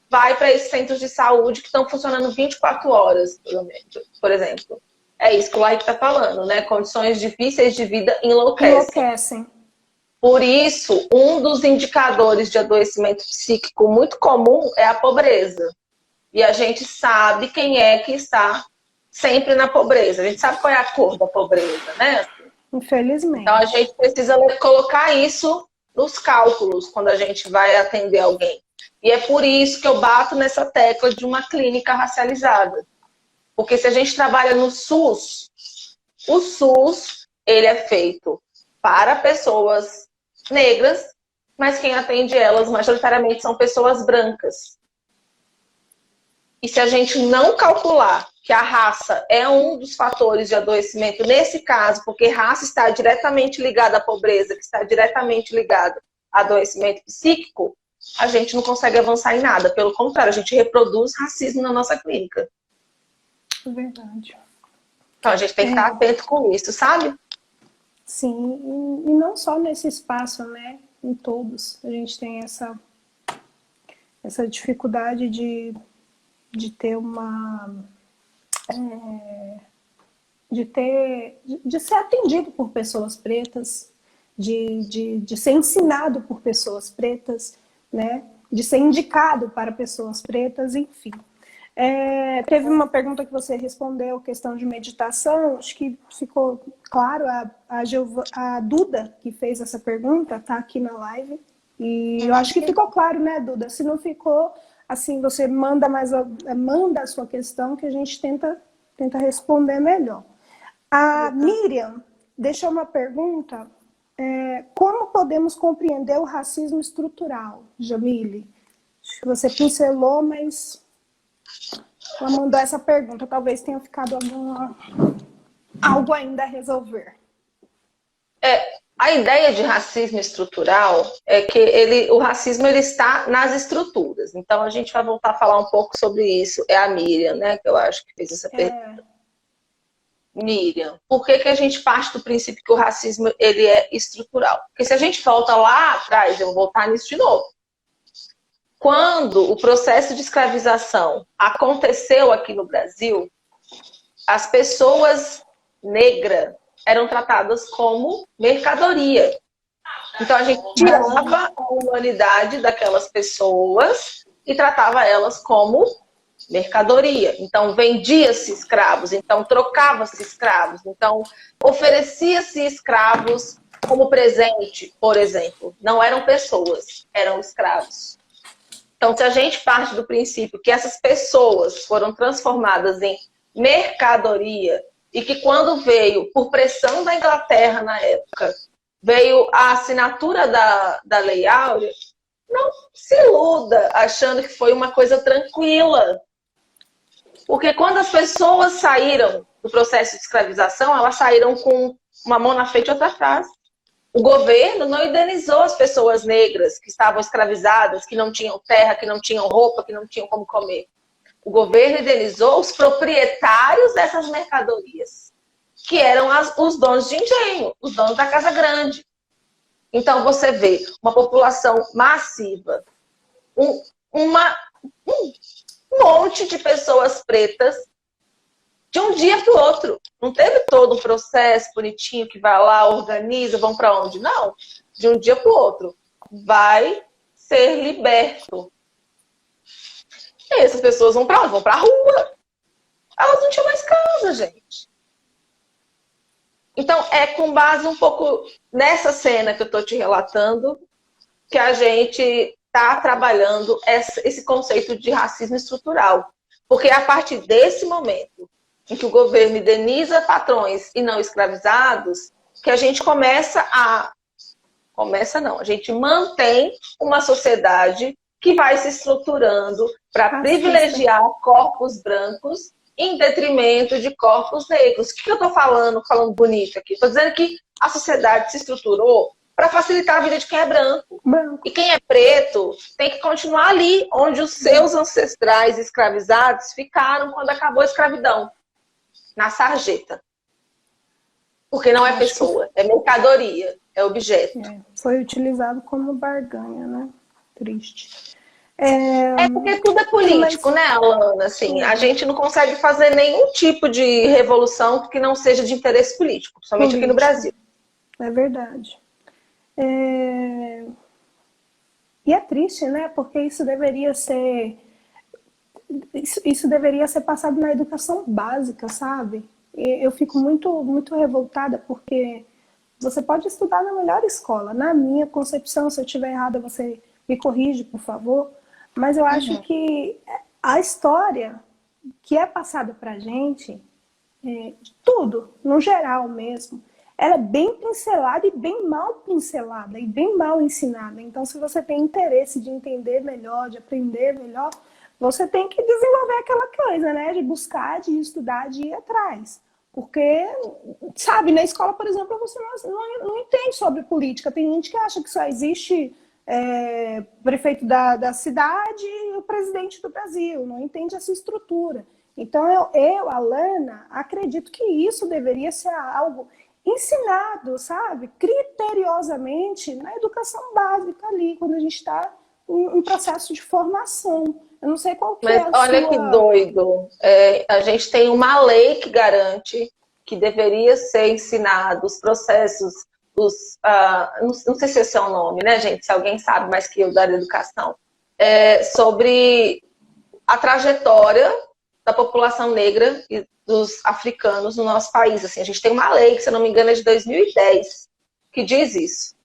vai para esses centros de saúde que estão funcionando 24 horas, por exemplo. É isso que o Laik está falando, né? Condições difíceis de vida enlouquecem. Por isso, um dos indicadores de adoecimento psíquico muito comum é a pobreza. E a gente sabe quem é que está sempre na pobreza. A gente sabe qual é a cor da pobreza, né? Infelizmente. Então, a gente precisa colocar isso nos cálculos quando a gente vai atender alguém. E é por isso que eu bato nessa tecla de uma clínica racializada. Porque se a gente trabalha no SUS, o SUS, ele é feito para pessoas negras, mas quem atende elas majoritariamente são pessoas brancas. E se a gente não calcular que a raça é um dos fatores de adoecimento, nesse caso, porque raça está diretamente ligada à pobreza, que está diretamente ligada a adoecimento psíquico, a gente não consegue avançar em nada. Pelo contrário, a gente reproduz racismo na nossa clínica. Verdade. Então, a gente tem que estar atento com isso, sabe? Sim, e não só nesse espaço, né? Em todos. A gente tem essa dificuldade de ter uma... de ser atendido por pessoas pretas, de ser ensinado por pessoas pretas, né? De ser indicado para pessoas pretas, enfim. Teve uma pergunta que você respondeu, questão de meditação, acho que ficou claro, a Duda, que fez essa pergunta, está aqui na live, e eu acho que ficou claro, né, Duda? Se não ficou, assim, você manda a sua questão que a gente tenta responder melhor. A Miriam deixou uma pergunta, como podemos compreender o racismo estrutural, Jamile? Acho que você pincelou, mas... ela mandou essa pergunta, talvez tenha ficado algo ainda a resolver. A ideia de racismo estrutural é que o racismo ele está nas estruturas. Então, a gente vai voltar a falar um pouco sobre isso. É a Miriam, né, que eu acho que fez essa pergunta. Miriam, por que a gente parte do princípio que o racismo ele é estrutural? Porque se a gente volta lá atrás, eu vou voltar nisso de novo. Quando o processo de escravização aconteceu aqui no Brasil, as pessoas negras eram tratadas como mercadoria. Então, a gente tirava a humanidade daquelas pessoas e tratava elas como mercadoria. Então, vendia-se escravos, então trocava-se escravos, então oferecia-se escravos como presente, por exemplo. Não eram pessoas, eram escravos. Então, se a gente parte do princípio que essas pessoas foram transformadas em mercadoria e que quando veio, por pressão da Inglaterra na época, veio a assinatura da Lei Áurea, não se iluda achando que foi uma coisa tranquila. Porque quando as pessoas saíram do processo de escravização, elas saíram com uma mão na frente e outra atrás. O governo não indenizou as pessoas negras que estavam escravizadas, que não tinham terra, que não tinham roupa, que não tinham como comer. O governo indenizou os proprietários dessas mercadorias, que eram os donos de engenho, os donos da Casa Grande. Então você vê uma população massiva, um monte de pessoas pretas, de um dia para o outro. Não teve todo um processo bonitinho que vai lá, organiza, vão para onde? Não. De um dia para o outro. Vai ser liberto. E essas pessoas vão para onde? Vão para a rua. Elas não tinham mais casa, gente. Então, é com base um pouco nessa cena que eu estou te relatando que a gente está trabalhando esse conceito de racismo estrutural. Porque é a partir desse momento em que o governo indeniza patrões e não escravizados, que a gente a gente mantém uma sociedade que vai se estruturando para privilegiar corpos brancos em detrimento de corpos negros. O que eu estou falando bonito aqui? Estou dizendo que a sociedade se estruturou para facilitar a vida de quem é branco. E quem é preto tem que continuar ali, onde os seus ancestrais escravizados ficaram quando acabou a escravidão, na sarjeta. Porque não é pessoa, é mercadoria, é objeto. Foi utilizado como barganha, né? Triste. Porque tudo é político, né, Alana? Assim, a gente não consegue fazer nenhum tipo de revolução que não seja de interesse político, principalmente aqui no Brasil. É verdade. E é triste, né? Porque isso deveria ser passado na educação básica, sabe? Eu fico muito revoltada porque você pode estudar na melhor escola. Na minha concepção, se eu estiver errada, você me corrige, por favor. Mas eu acho que a história que é passada pra gente, tudo, no geral mesmo, ela é bem pincelada e bem mal pincelada e bem mal ensinada. Então, se você tem interesse de entender melhor, de aprender melhor, você tem que desenvolver aquela coisa, né? De buscar, de estudar, de ir atrás. Porque, sabe, na escola, por exemplo, você não entende sobre política. Tem gente que acha que só existe prefeito da cidade e o presidente do Brasil. Não entende essa estrutura. Então, Alana, acredito que isso deveria ser algo ensinado, sabe, criteriosamente na educação básica ali, quando a gente está em processo de formação. Eu não sei qual que é a sua... Mas olha que doido. A gente tem uma lei que garante que deveria ser ensinado os processos, não sei se esse é o nome, né, gente? Se alguém sabe mais que eu da educação, sobre a trajetória da população negra e dos africanos no nosso país. Assim, a gente tem uma lei, que se eu não me engano é de 2010, que diz isso.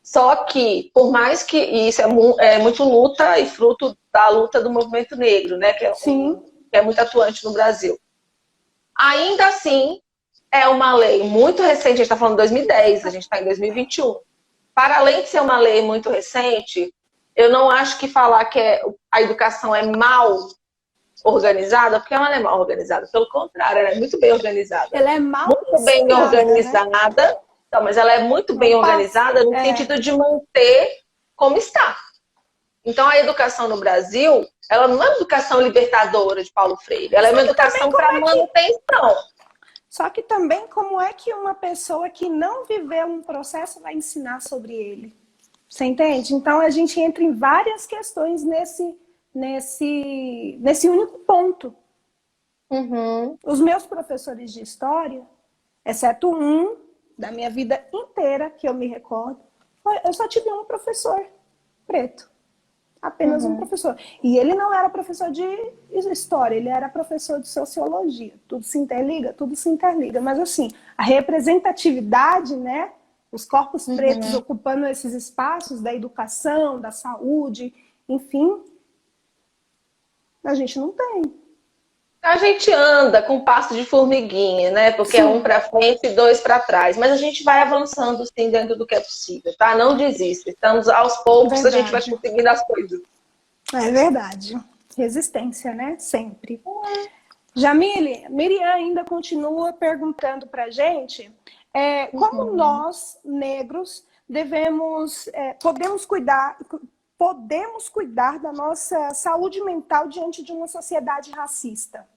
Só que, por mais que isso é muito luta e fruto da luta do movimento negro, né, que é muito atuante no Brasil. Ainda assim, é uma lei muito recente, a gente está falando de 2010, a gente está em 2021. Para além de ser uma lei muito recente, eu não acho que falar que a educação é mal organizada, porque ela não é mal organizada, pelo contrário, ela é muito bem organizada. Ela é mal muito bem organizada, né? Não, mas ela é muito bem organizada no sentido de manter como está. Então, a educação no Brasil, ela não é uma educação libertadora de Paulo Freire, ela é uma educação para manutenção. Só que também, como é que uma pessoa que não viveu um processo vai ensinar sobre ele? Você entende? Então, a gente entra em várias questões nesse único ponto. Os meus professores de história, exceto um da minha vida inteira, que eu me recordo, eu só tive um professor preto. Apenas um professor. E ele não era professor de história, ele era professor de sociologia. Tudo se interliga, tudo se interliga. Mas assim, a representatividade, né? Os corpos pretos ocupando esses espaços da educação, da saúde, enfim, a gente não tem. A gente anda com passo de formiguinha, né? Porque é um para frente e dois para trás. Mas a gente vai avançando, sim, dentro do que é possível, tá? Não desista. Estamos aos poucos, a gente vai conseguindo as coisas. É verdade. Resistência, né? Sempre. Jamile, Miriam ainda continua perguntando pra gente como nós, negros, podemos cuidar da nossa saúde mental diante de uma sociedade racista?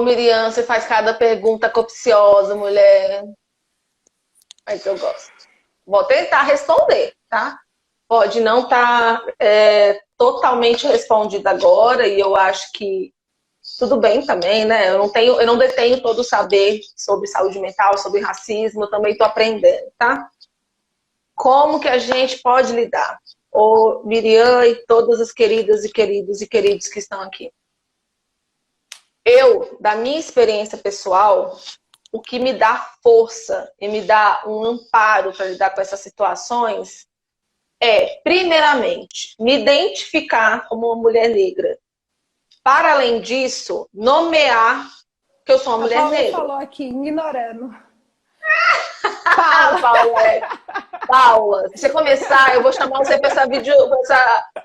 Miriam, você faz cada pergunta capciosa, mulher. Mas eu gosto. Vou tentar responder, tá? Pode não estar totalmente respondida agora, e eu acho que tudo bem também, né? Eu não detenho todo o saber sobre saúde mental, sobre racismo, eu também estou aprendendo, tá? Como que a gente pode lidar? Miriam e todas as queridas e queridos que estão aqui. Da minha experiência pessoal, o que me dá força e me dá um amparo para lidar com essas situações primeiramente, me identificar como uma mulher negra Para além disso, nomear que eu sou uma mulher Paula negra. falou aqui, ignorando. Ah, Paula, se você começar, eu vou chamar você para essa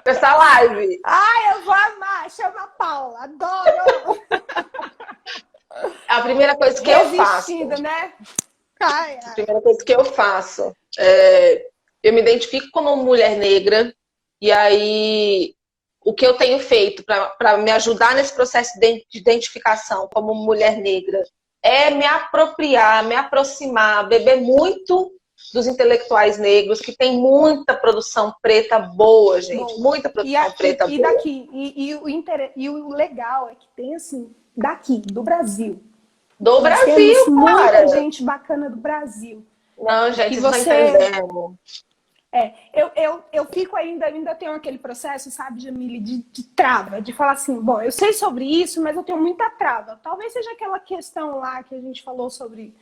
pra essa live. Ai, eu vou amar, chama a Paula, adoro! A primeira coisa que eu faço. Né? Ai, ai. A primeira coisa que eu faço eu me identifico como mulher negra, e aí o que eu tenho feito para me ajudar nesse processo de identificação como mulher negra é me apropriar, me aproximar, beber muito dos intelectuais negros, que tem muita produção preta boa, gente. Boa. Muita produção preta boa. E o legal é que tem, assim, daqui, do Brasil. Do Brasil, cara. Muita gente bacana do Brasil. Não, gente, vocês não entendendo. Eu fico ainda tenho aquele processo, sabe, Jamile, de trava, de falar assim, bom, eu sei sobre isso, mas eu tenho muita trava. Talvez seja aquela questão lá que a gente falou sobre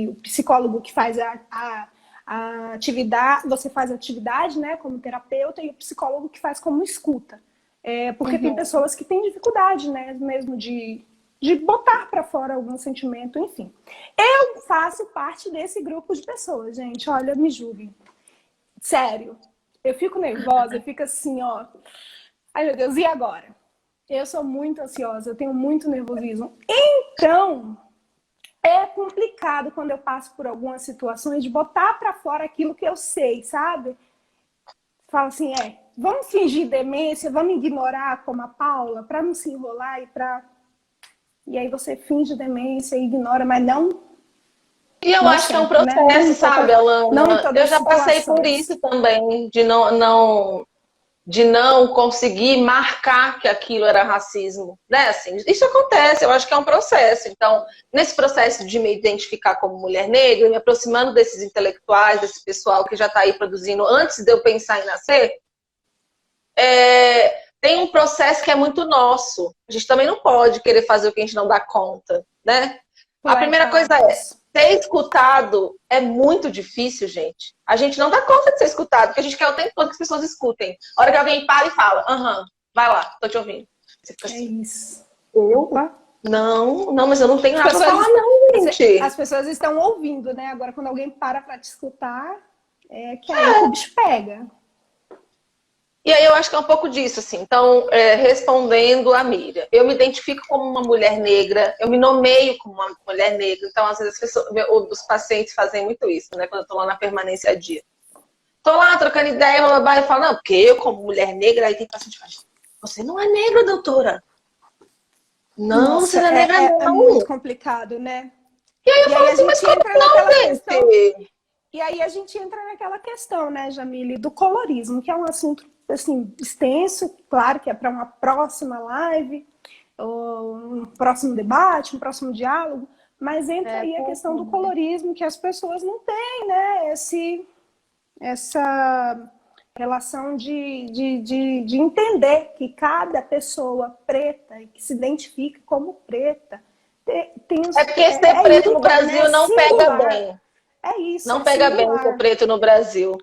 o psicólogo que faz a atividade, você faz atividade, né, como terapeuta, e o psicólogo que faz como escuta. Porque tem pessoas que têm dificuldade, né, mesmo de botar para fora algum sentimento, enfim. Eu faço parte desse grupo de pessoas, gente. Olha, me julguem. Sério. Eu fico nervosa, eu fico assim, ó. Ai, meu Deus, e agora? Eu sou muito ansiosa, eu tenho muito nervosismo. Então, é complicado quando eu passo por algumas situações de botar para fora aquilo que eu sei, sabe? Fala assim, vamos fingir demência, vamos ignorar como a Paula, para não se enrolar e aí você finge demência e ignora, mas não... E eu acho que é um processo, né? Sabe, Alana? Eu já passei por isso também, de não conseguir marcar que aquilo era racismo, né? Assim, isso acontece, eu acho que é um processo. Então, nesse processo de me identificar como mulher negra, me aproximando desses intelectuais, desse pessoal que já está aí produzindo antes de eu pensar em nascer, tem um processo que é muito nosso. A gente também não pode querer fazer o que a gente não dá conta, né? A primeira coisa ser escutado é muito difícil, gente. A gente não dá conta de ser escutado, porque a gente quer o tempo todo que as pessoas escutem. A hora que alguém para e fala, vai lá, tô te ouvindo. Você fica assim, isso. Eu? Não, mas eu não tenho nada pra falar não, gente. As pessoas estão ouvindo, né? Agora, quando alguém para te escutar, que aí o bicho pega. E aí eu acho que é um pouco disso, assim. Então, respondendo a Miriam, eu me identifico como uma mulher negra, eu me nomeio como uma mulher negra. Então, às vezes, os pacientes fazem muito isso, né? Quando eu tô lá na permanência a dia. Tô lá trocando ideia, e falo, não, porque eu, como mulher negra, aí tem paciente que fala, você não é negra, doutora. Não, nossa, você não é negra, não. É muito complicado, né? E aí eu falo assim, mas como não, gente? E aí a gente entra naquela questão, né, Jamile, do colorismo, que é um assunto assim, extenso, claro que é para uma próxima live, ou um próximo debate, um próximo diálogo, mas entra aí a questão do colorismo, que as pessoas não têm, né, essa relação de entender que cada pessoa preta, que se identifica como preta, tem os, porque ser preto no Brasil não pega bem. É isso. Não pega bem ser preto no Brasil.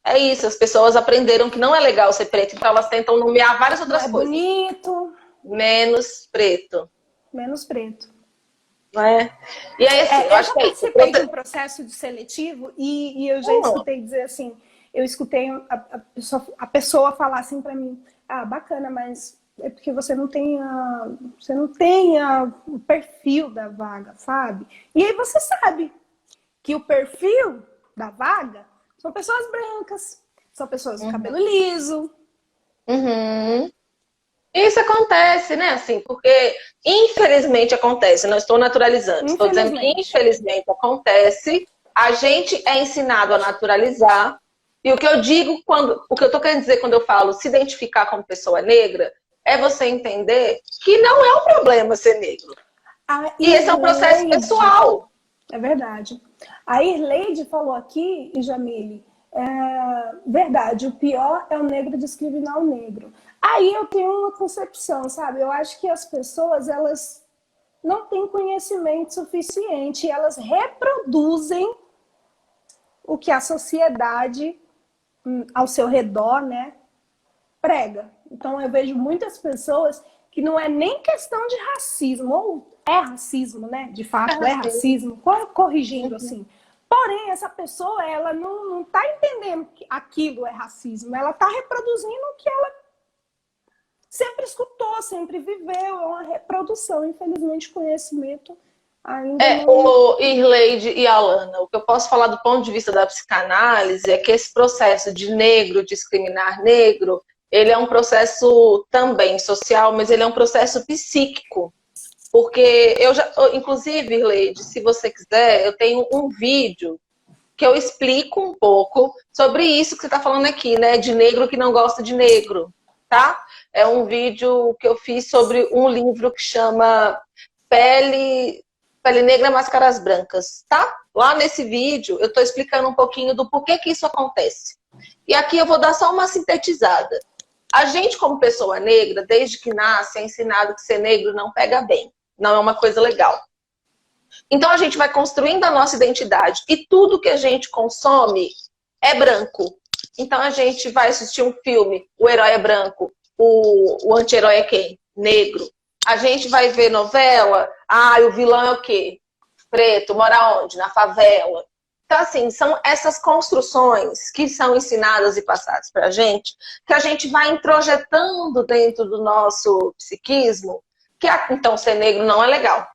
É isso, as pessoas aprenderam que não é legal ser preto, então elas tentam nomear várias outras coisas. Bonito. Menos preto. Menos preto. Não é? E aí, assim, eu acho que participei de um processo de seletivo e eu já escutei dizer assim, eu escutei a pessoa falar assim pra mim, bacana, mas é porque você não tem o perfil da vaga, sabe? E aí você sabe que o perfil da vaga são pessoas brancas, são pessoas com cabelo liso. Isso acontece, né? Assim, porque infelizmente acontece, não estou naturalizando, estou dizendo que infelizmente acontece, a gente é ensinado a naturalizar, e o que eu digo o que eu estou querendo dizer quando eu falo se identificar como pessoa negra, é você entender que não é um problema ser negro. E esse é um processo pessoal. É verdade. A Irleide falou aqui, e Jamile, verdade, o pior é o negro discriminar o negro. Aí eu tenho uma concepção, sabe? Eu acho que as pessoas, elas não têm conhecimento suficiente, elas reproduzem o que a sociedade ao seu redor, né, prega. Então eu vejo muitas pessoas que não é nem questão de racismo, ou é racismo, né? De fato, é racismo, corrigindo assim. Porém, essa pessoa, ela não tá entendendo que aquilo é racismo, ela tá reproduzindo o que ela sempre escutou, sempre viveu, é uma reprodução, infelizmente, conhecimento ainda não... O Irleide e Alana, o que eu posso falar do ponto de vista da psicanálise é que esse processo de negro discriminar negro, ele é um processo também social, mas ele é um processo psíquico. Porque inclusive, Irleide, se você quiser, eu tenho um vídeo que eu explico um pouco sobre isso que você está falando aqui, né? De negro que não gosta de negro, tá? É um vídeo que eu fiz sobre um livro que chama Pele Negra, Máscaras Brancas, tá? Lá nesse vídeo eu estou explicando um pouquinho do porquê que isso acontece. E aqui eu vou dar só uma sintetizada. A gente, como pessoa negra, desde que nasce, é ensinado que ser negro não pega bem. Não é uma coisa legal. Então a gente vai construindo a nossa identidade. E tudo que a gente consome é branco. Então a gente vai assistir um filme, o herói é branco, o anti-herói é quem? Negro. A gente vai ver novela, o vilão é o quê? Preto, mora onde? Na favela. Então, assim, são essas construções que são ensinadas e passadas pra gente, que a gente vai introjetando dentro do nosso psiquismo, que então ser negro não é legal.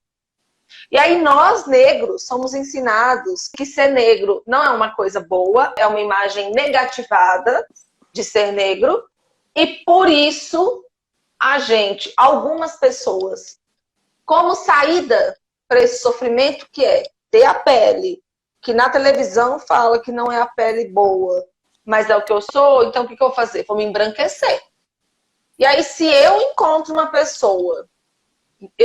E aí nós, negros, somos ensinados que ser negro não é uma coisa boa, é uma imagem negativada de ser negro, e por isso algumas pessoas, como saída para esse sofrimento que é ter a pele, que na televisão fala que não é a pele boa, mas é o que eu sou, então o que eu vou fazer? Vou me embranquecer. E aí se eu encontro uma pessoa,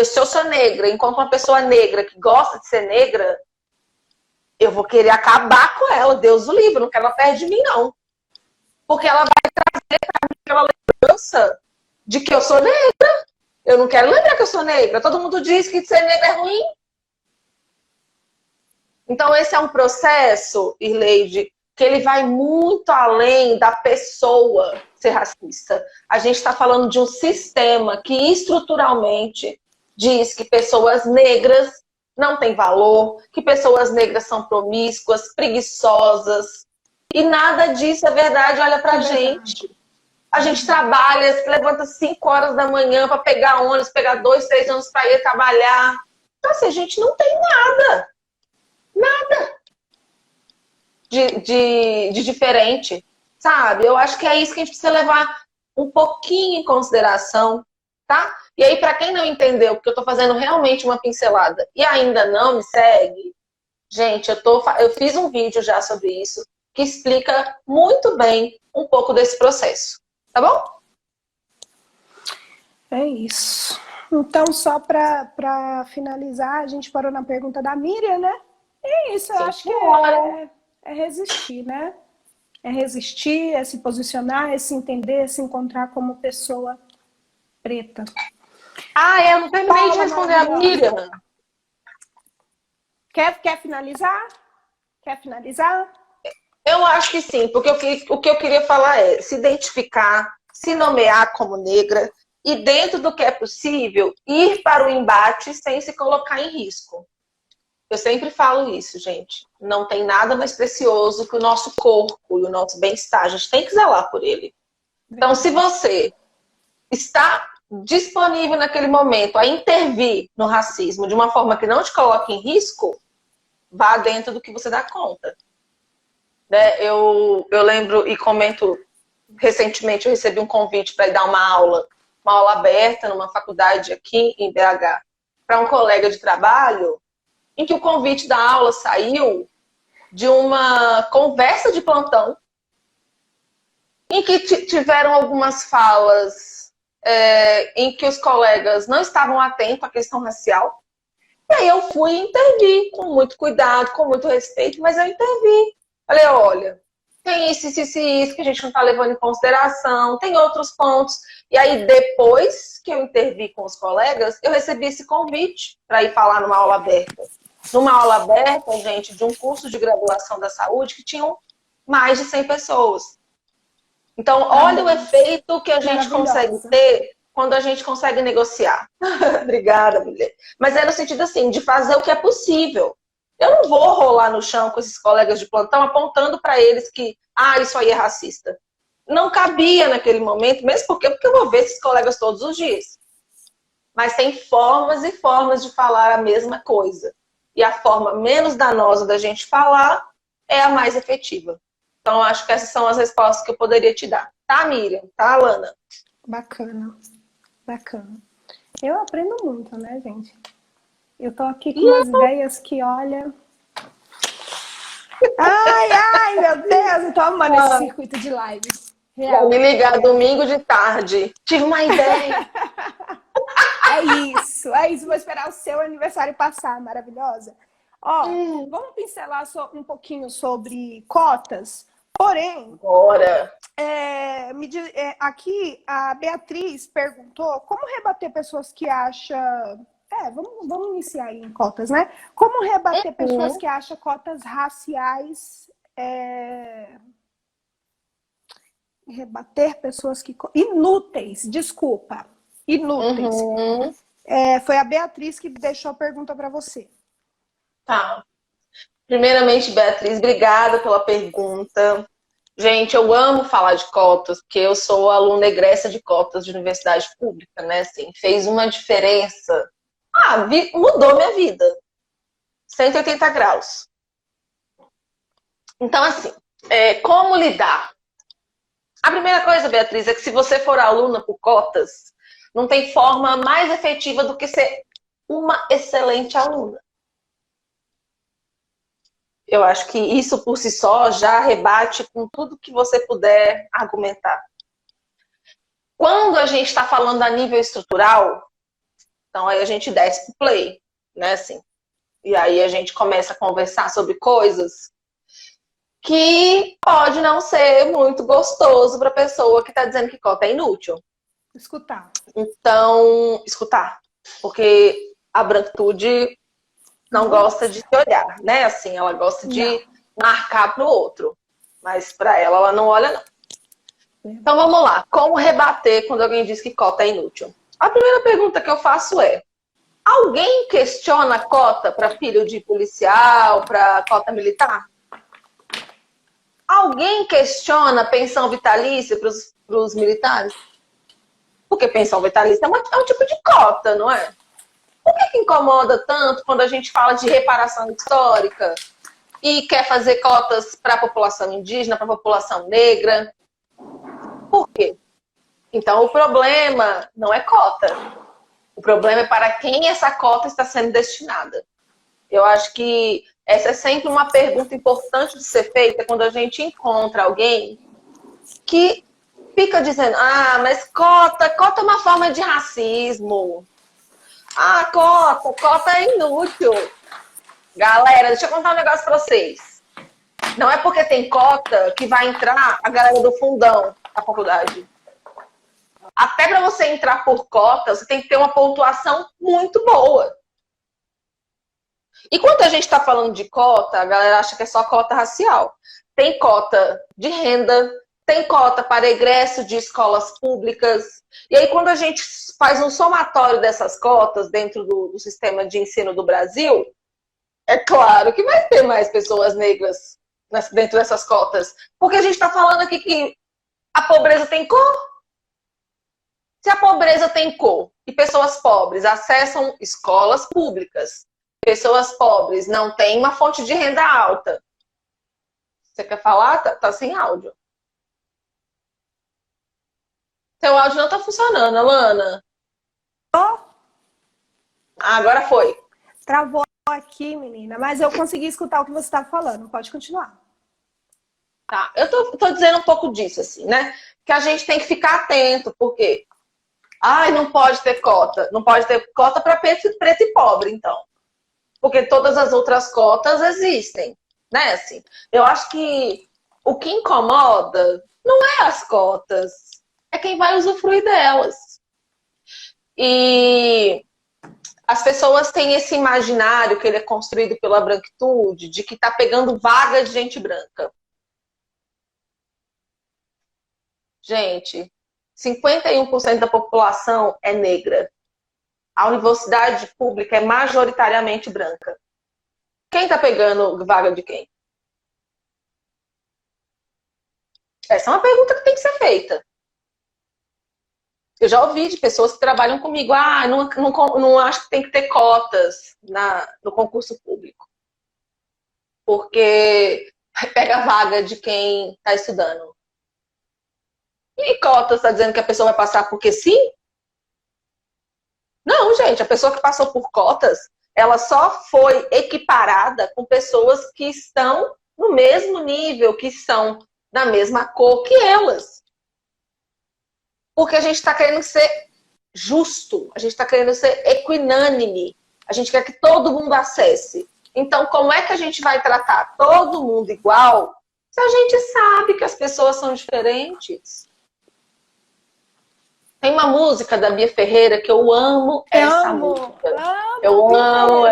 se eu sou negra, encontro uma pessoa negra que gosta de ser negra, eu vou querer acabar com ela, Deus o livre, não quero ela perto de mim, não. Porque ela vai trazer pra mim aquela lembrança de que eu sou negra. Eu não quero lembrar que eu sou negra. Todo mundo diz que ser negra é ruim. Então esse é um processo, Irleide, que ele vai muito além da pessoa ser racista. A gente está falando de um sistema que estruturalmente diz que pessoas negras não têm valor, que pessoas negras são promíscuas, preguiçosas. E nada disso é verdade, olha pra gente. A gente trabalha, se levanta 5 horas da manhã para pegar ônibus, pegar 2, 3 ônibus para ir trabalhar. Então, assim, a gente não tem nada. Nada de diferente, sabe? Eu acho que é isso que a gente precisa levar um pouquinho em consideração, tá? E aí, para quem não entendeu, porque eu tô fazendo realmente uma pincelada e ainda não me segue, gente, eu fiz um vídeo já sobre isso, que explica muito bem um pouco desse processo. Tá bom? É isso. Então, só para finalizar, a gente parou na pergunta da Miriam, né? É isso, eu acho que é resistir, né? É resistir, é se posicionar, é se entender, é se encontrar como pessoa preta. Eu não terminei de responder a Miriam. Quer finalizar? Quer finalizar? Eu acho que sim, porque o que eu queria falar é se identificar, se nomear como negra e, dentro do que é possível, ir para o embate sem se colocar em risco. Eu sempre falo isso, gente. Não tem nada mais precioso que o nosso corpo e o nosso bem-estar. A gente tem que zelar por ele. Então, se você está disponível naquele momento a intervir no racismo de uma forma que não te coloque em risco, vá dentro do que você dá conta. Né? Eu lembro e comento, recentemente eu recebi um convite para ir dar uma aula aberta numa faculdade aqui em BH, para um colega de trabalho, em que o convite da aula saiu de uma conversa de plantão, em que tiveram algumas falas em que os colegas não estavam atentos à questão racial. E aí eu fui intervir com muito cuidado, com muito respeito, mas eu intervi. Falei, olha, tem isso que a gente não está levando em consideração, tem outros pontos. E aí, depois que eu intervi com os colegas, eu recebi esse convite para ir falar numa aula aberta. Numa aula aberta, gente, de um curso de graduação da saúde, que tinham mais de 100 pessoas. Então, olha o efeito que a gente consegue Maravilhosa. ter quando a gente consegue negociar. Obrigada, mulher. Mas é no sentido assim, de fazer o que é possível. Eu não vou rolar no chão com esses colegas de plantão apontando para eles que, isso aí é racista. Não cabia naquele momento, mesmo porque eu vou ver esses colegas todos os dias. Mas tem formas e formas de falar a mesma coisa. E a forma menos danosa da gente falar é a mais efetiva. Então, acho que essas são as respostas que eu poderia te dar. Tá, Miriam? Tá, Alana? Bacana, bacana. Eu aprendo muito, né, gente? Eu tô aqui com umas ideias que, olha... Ai, meu Deus! Eu tô amando esse circuito de live. Vou me ligar domingo de tarde. Tive uma ideia. É isso, é isso. Vou esperar o seu aniversário passar, maravilhosa. Ó, vamos pincelar um pouquinho sobre cotas. Porém, Bora. aqui a Beatriz perguntou como rebater pessoas que acham... vamos iniciar aí em cotas, né? Como rebater pessoas que acham cotas raciais... Rebater pessoas que... Inúteis, desculpa. Inúteis. Foi a Beatriz que deixou a pergunta para você. Tá. Primeiramente, Beatriz, obrigada pela pergunta. Gente, eu amo falar de cotas, porque eu sou aluna egressa de cotas de universidade pública, né? Assim, fez uma diferença. Mudou minha vida. 180 graus. Então, assim, como lidar? A primeira coisa, Beatriz, é que se você for aluna por cotas, não tem forma mais efetiva do que ser uma excelente aluna. Eu acho que isso por si só já rebate com tudo que você puder argumentar. Quando a gente está falando a nível estrutural, então aí a gente desce pro play, né, assim. E aí a gente começa a conversar sobre coisas que pode não ser muito gostoso para a pessoa que está dizendo que cota é inútil. Escutar. Então, escutar. Porque a branquitude não gosta de se olhar, né? Assim, ela gosta de marcar pro outro. Mas para ela não olha, não. Então vamos lá. Como rebater quando alguém diz que cota é inútil? A primeira pergunta que eu faço é: alguém questiona a cota para filho de policial, para cota militar? Alguém questiona a pensão vitalícia para os militares? Porque pensão vitalícia é um tipo de cota, não é? Por que incomoda tanto quando a gente fala de reparação histórica e quer fazer cotas para a população indígena, para a população negra? Por quê? Então, o problema não é cota. O problema é para quem essa cota está sendo destinada. Eu acho que essa é sempre uma pergunta importante de ser feita quando a gente encontra alguém que fica dizendo: mas cota é uma forma de racismo. Cota é inútil. Galera, deixa eu contar um negócio pra vocês. Não é porque tem cota que vai entrar a galera do fundão da faculdade. Até para você entrar por cota, você tem que ter uma pontuação muito boa. E quando a gente está falando de cota, a galera acha que é só cota racial. Tem cota de renda, tem cota para egresso de escolas públicas. E aí, quando a gente faz um somatório dessas cotas dentro do sistema de ensino do Brasil, é claro que vai ter mais pessoas negras dentro dessas cotas. Porque a gente está falando aqui que a pobreza tem cor. Se a pobreza tem cor e pessoas pobres acessam escolas públicas, pessoas pobres não têm uma fonte de renda alta. Você quer falar? Tá sem áudio. Seu áudio não tá funcionando, Alana. Agora foi. Travou aqui, menina, mas eu consegui escutar o que você está falando. Pode continuar. Tá, eu tô dizendo um pouco disso, assim, né? Que a gente tem que ficar atento, porque não pode ter cota. Não pode ter cota para preto e pobre, então. Porque todas as outras cotas existem, né? Assim, eu acho que o que incomoda não é as cotas, é quem vai usufruir delas. E as pessoas têm esse imaginário que ele é construído pela branquitude, de que tá pegando vaga de gente branca. Gente, 51% da população é negra. A universidade pública é majoritariamente branca. Quem tá pegando vaga de quem? Essa é uma pergunta que tem que ser feita. Eu já ouvi de pessoas que trabalham comigo, não acho que tem que ter cotas no concurso público. Porque pega a vaga de quem está estudando. E cotas está dizendo que a pessoa vai passar porque sim? Não, gente, a pessoa que passou por cotas, ela só foi equiparada com pessoas que estão no mesmo nível, que são da mesma cor que elas. Porque a gente está querendo ser justo, a gente está querendo ser equinânime, a gente quer que todo mundo acesse. Então, como é que a gente vai tratar todo mundo igual se a gente sabe que as pessoas são diferentes? Tem uma música da Bia Ferreira que eu amo essa música. Eu amo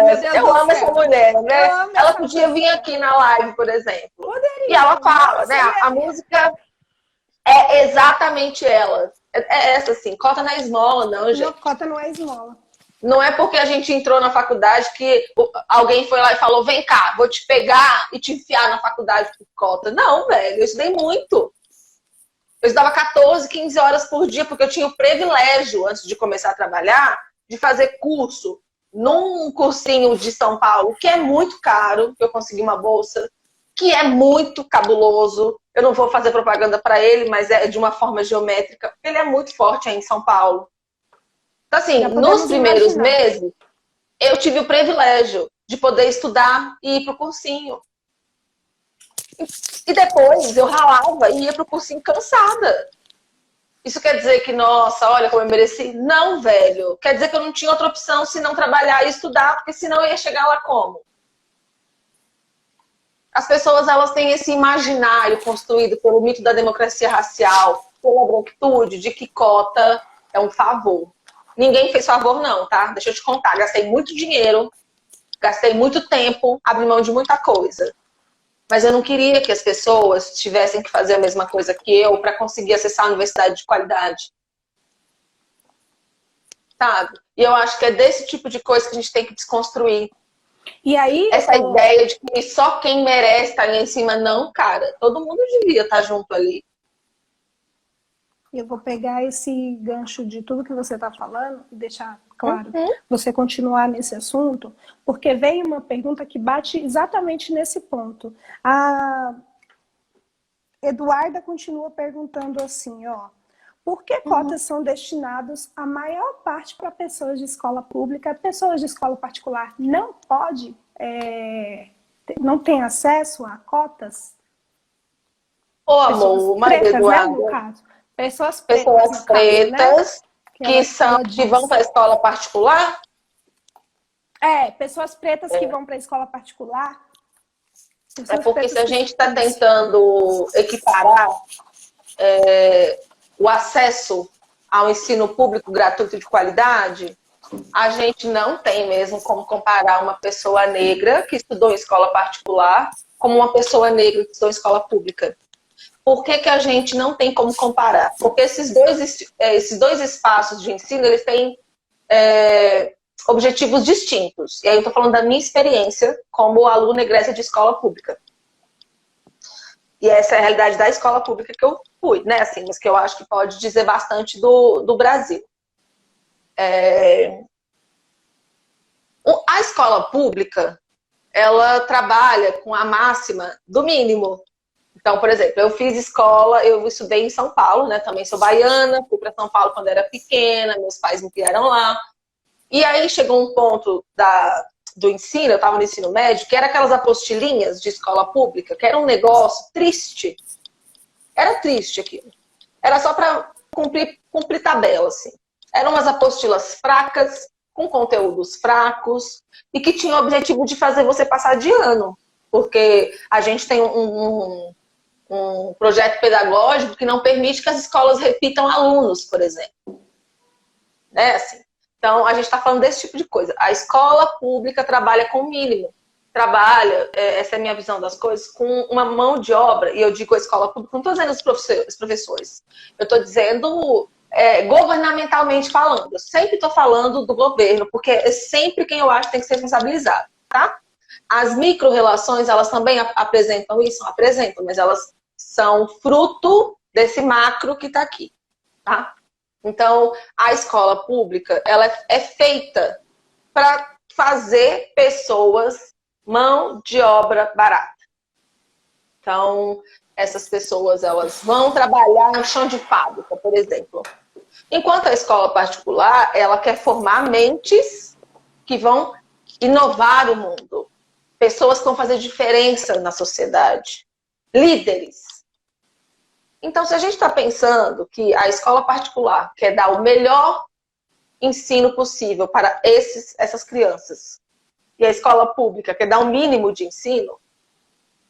essa mulher, né? Ela podia vir aqui na live, por exemplo. E ela fala, né? A música é exatamente ela. É essa, assim, cota na esmola, não, gente. Não, cota não é esmola. Não é porque a gente entrou na faculdade que alguém foi lá e falou, vem cá, vou te pegar e te enfiar na faculdade por cota. Não, velho, eu estudei muito. Eu estudava 14, 15 horas por dia, porque eu tinha o privilégio, antes de começar a trabalhar, de fazer curso num cursinho de São Paulo, que é muito caro, que eu consegui uma bolsa, que é muito cabuloso. Eu não vou fazer propaganda para ele, mas é de uma forma geométrica, porque ele é muito forte aí em São Paulo. Então, assim, nos primeiros meses, eu tive o privilégio de poder estudar e ir para o cursinho. E depois eu ralava e ia para o cursinho cansada. Isso quer dizer que, nossa, olha como eu mereci? Não, velho. Quer dizer que eu não tinha outra opção se não trabalhar e estudar, porque senão eu ia chegar lá como? As pessoas, elas têm esse imaginário construído pelo mito da democracia racial, pela branquitude, de que cota é um favor. Ninguém fez favor não, tá? Deixa eu te contar. Gastei muito dinheiro, gastei muito tempo, abri mão de muita coisa. Mas eu não queria que as pessoas tivessem que fazer a mesma coisa que eu para conseguir acessar a universidade de qualidade. Sabe? E eu acho que é desse tipo de coisa que a gente tem que desconstruir. E aí, essa ideia de que só quem merece estar ali em cima, não, cara. Todo mundo devia estar junto ali. Eu vou pegar esse gancho de tudo que você está falando e deixar claro, você continuar nesse assunto, porque veio uma pergunta que bate exatamente nesse ponto. A Eduarda continua perguntando assim, ó, por que cotas são destinadas a maior parte para pessoas de escola pública, pessoas de escola particular não pode, não tem acesso a cotas? Ô, amor, mas Eduarda, né, no caso. Pessoas pretas, caso, né? que vão para a escola particular? Pessoas pretas que vão para a escola particular. É porque se a gente está tentando equiparar o acesso ao ensino público gratuito de qualidade, a gente não tem mesmo como comparar uma pessoa negra que estudou em escola particular com uma pessoa negra que estudou em escola pública. Por que a gente não tem como comparar? Porque esses dois espaços de ensino, eles têm objetivos distintos. E aí eu estou falando da minha experiência como aluna egressa de escola pública. E essa é a realidade da escola pública que eu fui, né? Assim, mas que eu acho que pode dizer bastante do Brasil. A escola pública, ela trabalha com a máxima do mínimo. Então, por exemplo, eu fiz escola, eu estudei em São Paulo, né? Também sou baiana, fui para São Paulo quando era pequena, meus pais me criaram lá. E aí chegou um ponto do ensino, eu estava no ensino médio, que era aquelas apostilinhas de escola pública, que era um negócio triste. Era triste aquilo. Era só para cumprir tabela, assim. Eram umas apostilas fracas, com conteúdos fracos, e que tinham o objetivo de fazer você passar de ano. Porque a gente tem um projeto pedagógico que não permite que as escolas repitam alunos, por exemplo. Né? Assim. Então, a gente está falando desse tipo de coisa. A escola pública trabalha com o mínimo. trabalha, essa é a minha visão das coisas, com uma mão de obra, e eu digo a escola pública, não estou dizendo os professores, eu estou dizendo governamentalmente falando. Eu sempre estou falando do governo, porque é sempre quem eu acho que tem que ser responsabilizado, tá? As micro-relações, elas também apresentam isso? Apresentam, mas elas são fruto desse macro que está aqui, tá? Então, a escola pública, ela é feita para fazer pessoas mão de obra barata. Então, essas pessoas, elas vão trabalhar no chão de fábrica, por exemplo. Enquanto a escola particular, ela quer formar mentes que vão inovar o mundo. Pessoas que vão fazer diferença na sociedade. Líderes. Então, se a gente está pensando que a escola particular quer dar o melhor ensino possível para essas crianças, e a escola pública quer dar um mínimo de ensino,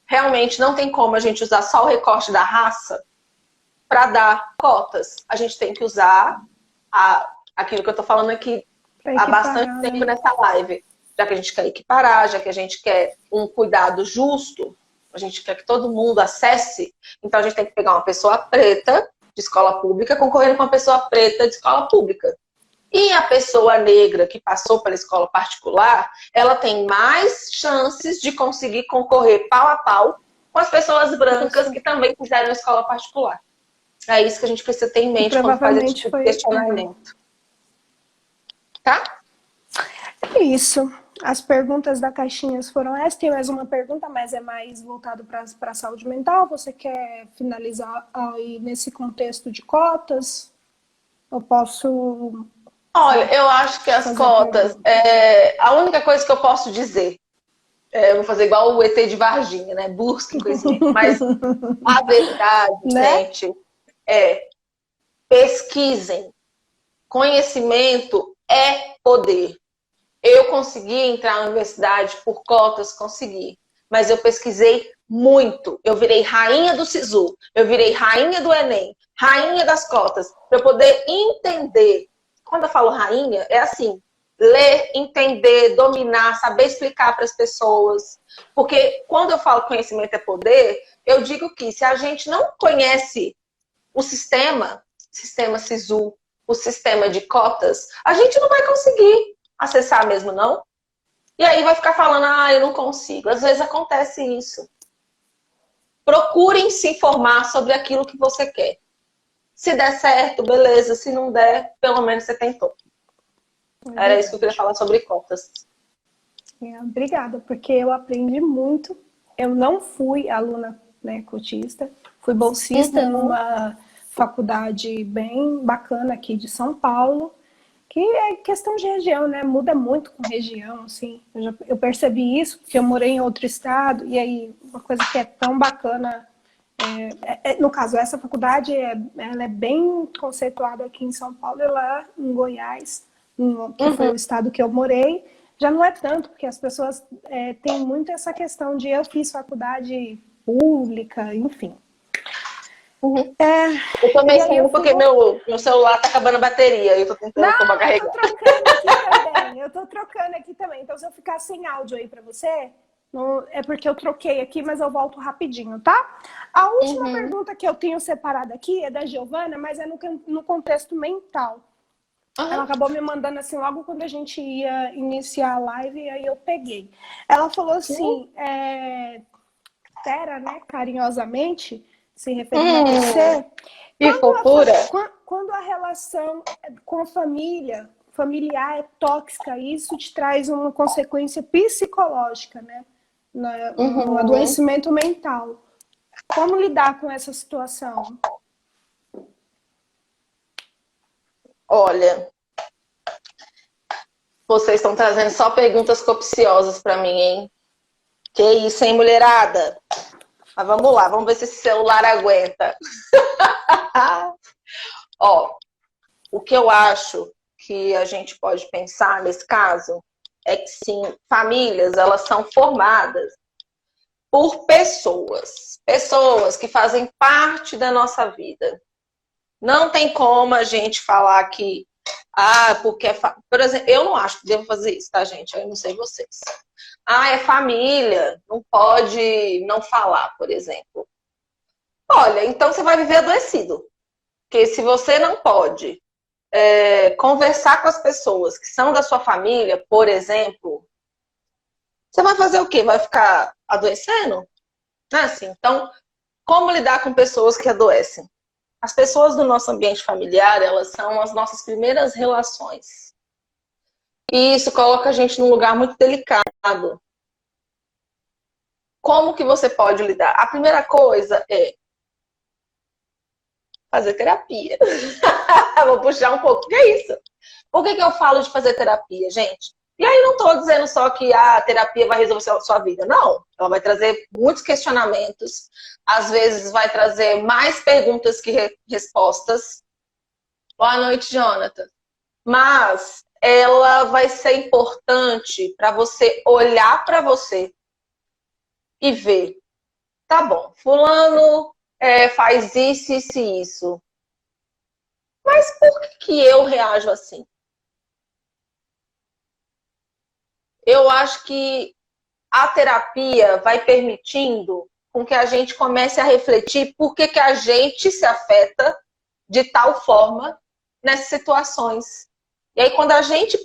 realmente não tem como a gente usar só o recorte da raça para dar cotas. A gente tem que usar aquilo que eu estou falando aqui há bastante tempo nessa live. Já que a gente quer equiparar, já que a gente quer um cuidado justo, a gente quer que todo mundo acesse, então a gente tem que pegar uma pessoa preta de escola pública concorrendo com uma pessoa preta de escola pública. E a pessoa negra que passou pela escola particular, ela tem mais chances de conseguir concorrer pau a pau com as pessoas brancas que também fizeram a escola particular. É isso que a gente precisa ter em mente quando faz esse tipo de questionamento. Tá? É isso. As perguntas da caixinha foram essas. Tem mais uma pergunta, mas é mais voltado para a saúde mental. Você quer finalizar aí nesse contexto de cotas? Eu posso... Olha, eu acho que as cotas, a única coisa que eu posso dizer, eu vou fazer igual o ET de Varginha, né? Busquem conhecimento. Mas a verdade, né? Gente, pesquisem. Conhecimento é poder. Eu consegui entrar na universidade por cotas, consegui. Mas eu pesquisei muito. Eu virei rainha do SISU, eu virei rainha do Enem, rainha das cotas, para eu poder entender. Quando eu falo rainha, é assim, ler, entender, dominar, saber explicar para as pessoas. Porque quando eu falo conhecimento é poder, eu digo que se a gente não conhece o sistema SISU, o sistema de cotas, a gente não vai conseguir acessar mesmo, não. E aí vai ficar falando, eu não consigo. Às vezes acontece isso. Procurem se informar sobre aquilo que você quer. Se der certo, beleza. Se não der, pelo menos você tentou. Era isso que eu queria falar sobre cotas. Obrigada, porque eu aprendi muito. Eu não fui aluna, né, cotista. Fui bolsista numa faculdade bem bacana aqui de São Paulo. Que é questão de região, né? Muda muito com região, assim. Eu percebi isso, porque eu morei em outro estado. E aí, uma coisa que é tão bacana... no caso, essa faculdade ela é bem conceituada aqui em São Paulo, e lá em Goiás, que foi o estado que eu morei, já não é tanto, porque as pessoas têm muito essa questão de eu fiz faculdade pública, enfim. Eu tô mexendo porque meu celular tá acabando a bateria, eu tô tentando tomar carregar. Eu tô trocando aqui também, então se eu ficar sem áudio aí pra você... É porque eu troquei aqui, mas eu volto rapidinho, tá? A última pergunta que eu tenho separada aqui é da Giovana, mas é no contexto mental. Ela acabou me mandando assim logo quando a gente ia iniciar a live, e aí eu peguei. Ela falou assim, Tera, né, carinhosamente, se referindo a você. Que fofura! Quando a relação com a familiar é tóxica, isso te traz uma consequência psicológica, né? Um adoecimento mental. Como lidar com essa situação? Olha, vocês estão trazendo só perguntas capciosas para mim, hein? Que isso, hein, mulherada? Mas vamos lá, vamos ver se esse celular aguenta. O que eu acho que a gente pode pensar nesse caso é que sim, famílias, elas são formadas por pessoas que fazem parte da nossa vida. Não tem como a gente falar que Ah, porque, por exemplo, eu não acho que devo fazer isso, tá, gente? Eu não sei vocês. Ah, é família, não pode não falar, por exemplo. Olha, então você vai viver adoecido. Porque se você não pode conversar com as pessoas que são da sua família, por exemplo, você vai fazer o quê? Vai ficar adoecendo? Não é assim. Então, como lidar com pessoas que adoecem? As pessoas do nosso ambiente familiar, elas são as nossas primeiras relações. E isso coloca a gente num lugar muito delicado. Como que você pode lidar? A primeira coisa é fazer terapia. Vou puxar um pouco. Que é isso? Por que eu falo de fazer terapia, gente? E aí não estou dizendo só que a terapia vai resolver a sua vida. Não. Ela vai trazer muitos questionamentos. Às vezes vai trazer mais perguntas que respostas. Boa noite, Jonathan. Mas ela vai ser importante para você olhar para você e ver. Tá bom, fulano faz isso, isso e isso. Mas por que eu reajo assim? Eu acho que a terapia vai permitindo com que a gente comece a refletir por que a gente se afeta de tal forma nessas situações. E aí, quando a gente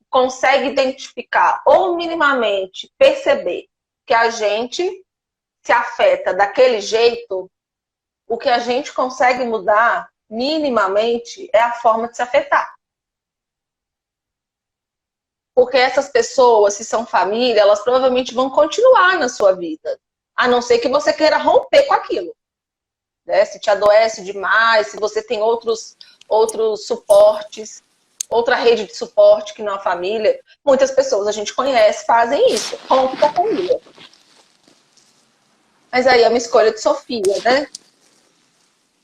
consegue identificar ou minimamente perceber que a gente se afeta daquele jeito, o que a gente consegue mudar minimamente é a forma de se afetar. Porque essas pessoas, se são família, elas provavelmente vão continuar na sua vida. A não ser que você queira romper com aquilo. Né? Se te adoece demais, se você tem outros suportes, outra rede de suporte que não a família. Muitas pessoas a gente conhece fazem isso, rompe com a família. Mas aí é uma escolha de Sofia, né?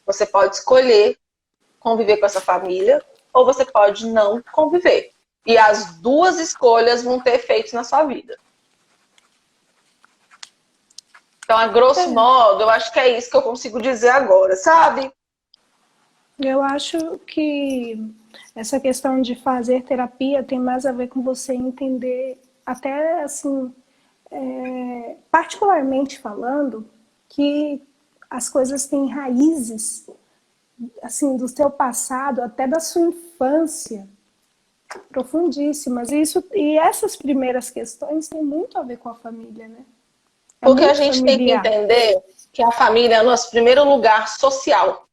Você pode escolher conviver com essa família ou você pode não conviver. E as duas escolhas vão ter efeitos na sua vida. Então, a grosso modo, eu acho que é isso que eu consigo dizer agora, sabe? Eu acho que essa questão de fazer terapia tem mais a ver com você entender, até assim, particularmente falando, que as coisas têm raízes, assim, do seu passado, até da sua infância, profundíssimas. E essas primeiras questões têm muito a ver com a família, né? Porque a gente tem que entender que a família é o nosso primeiro lugar social.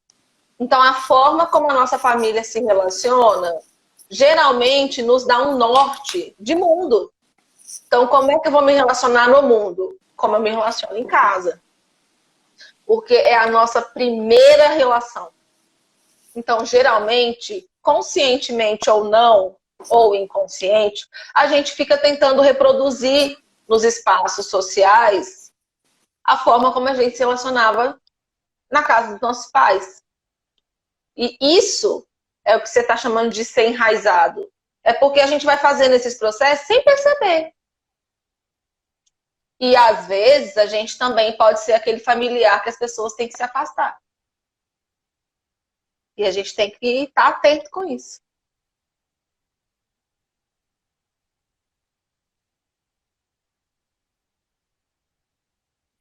Então, a forma como a nossa família se relaciona, geralmente nos dá um norte de mundo. Então, como é que eu vou me relacionar no mundo? Como eu me relaciono em casa. Porque é a nossa primeira relação. Então, geralmente, conscientemente ou não, ou inconsciente, a gente fica tentando reproduzir nos espaços sociais a forma como a gente se relacionava na casa dos nossos pais. E isso é o que você está chamando de ser enraizado. É porque a gente vai fazendo esses processos sem perceber. E às vezes a gente também pode ser aquele familiar que as pessoas têm que se afastar. E a gente tem que estar atento com isso.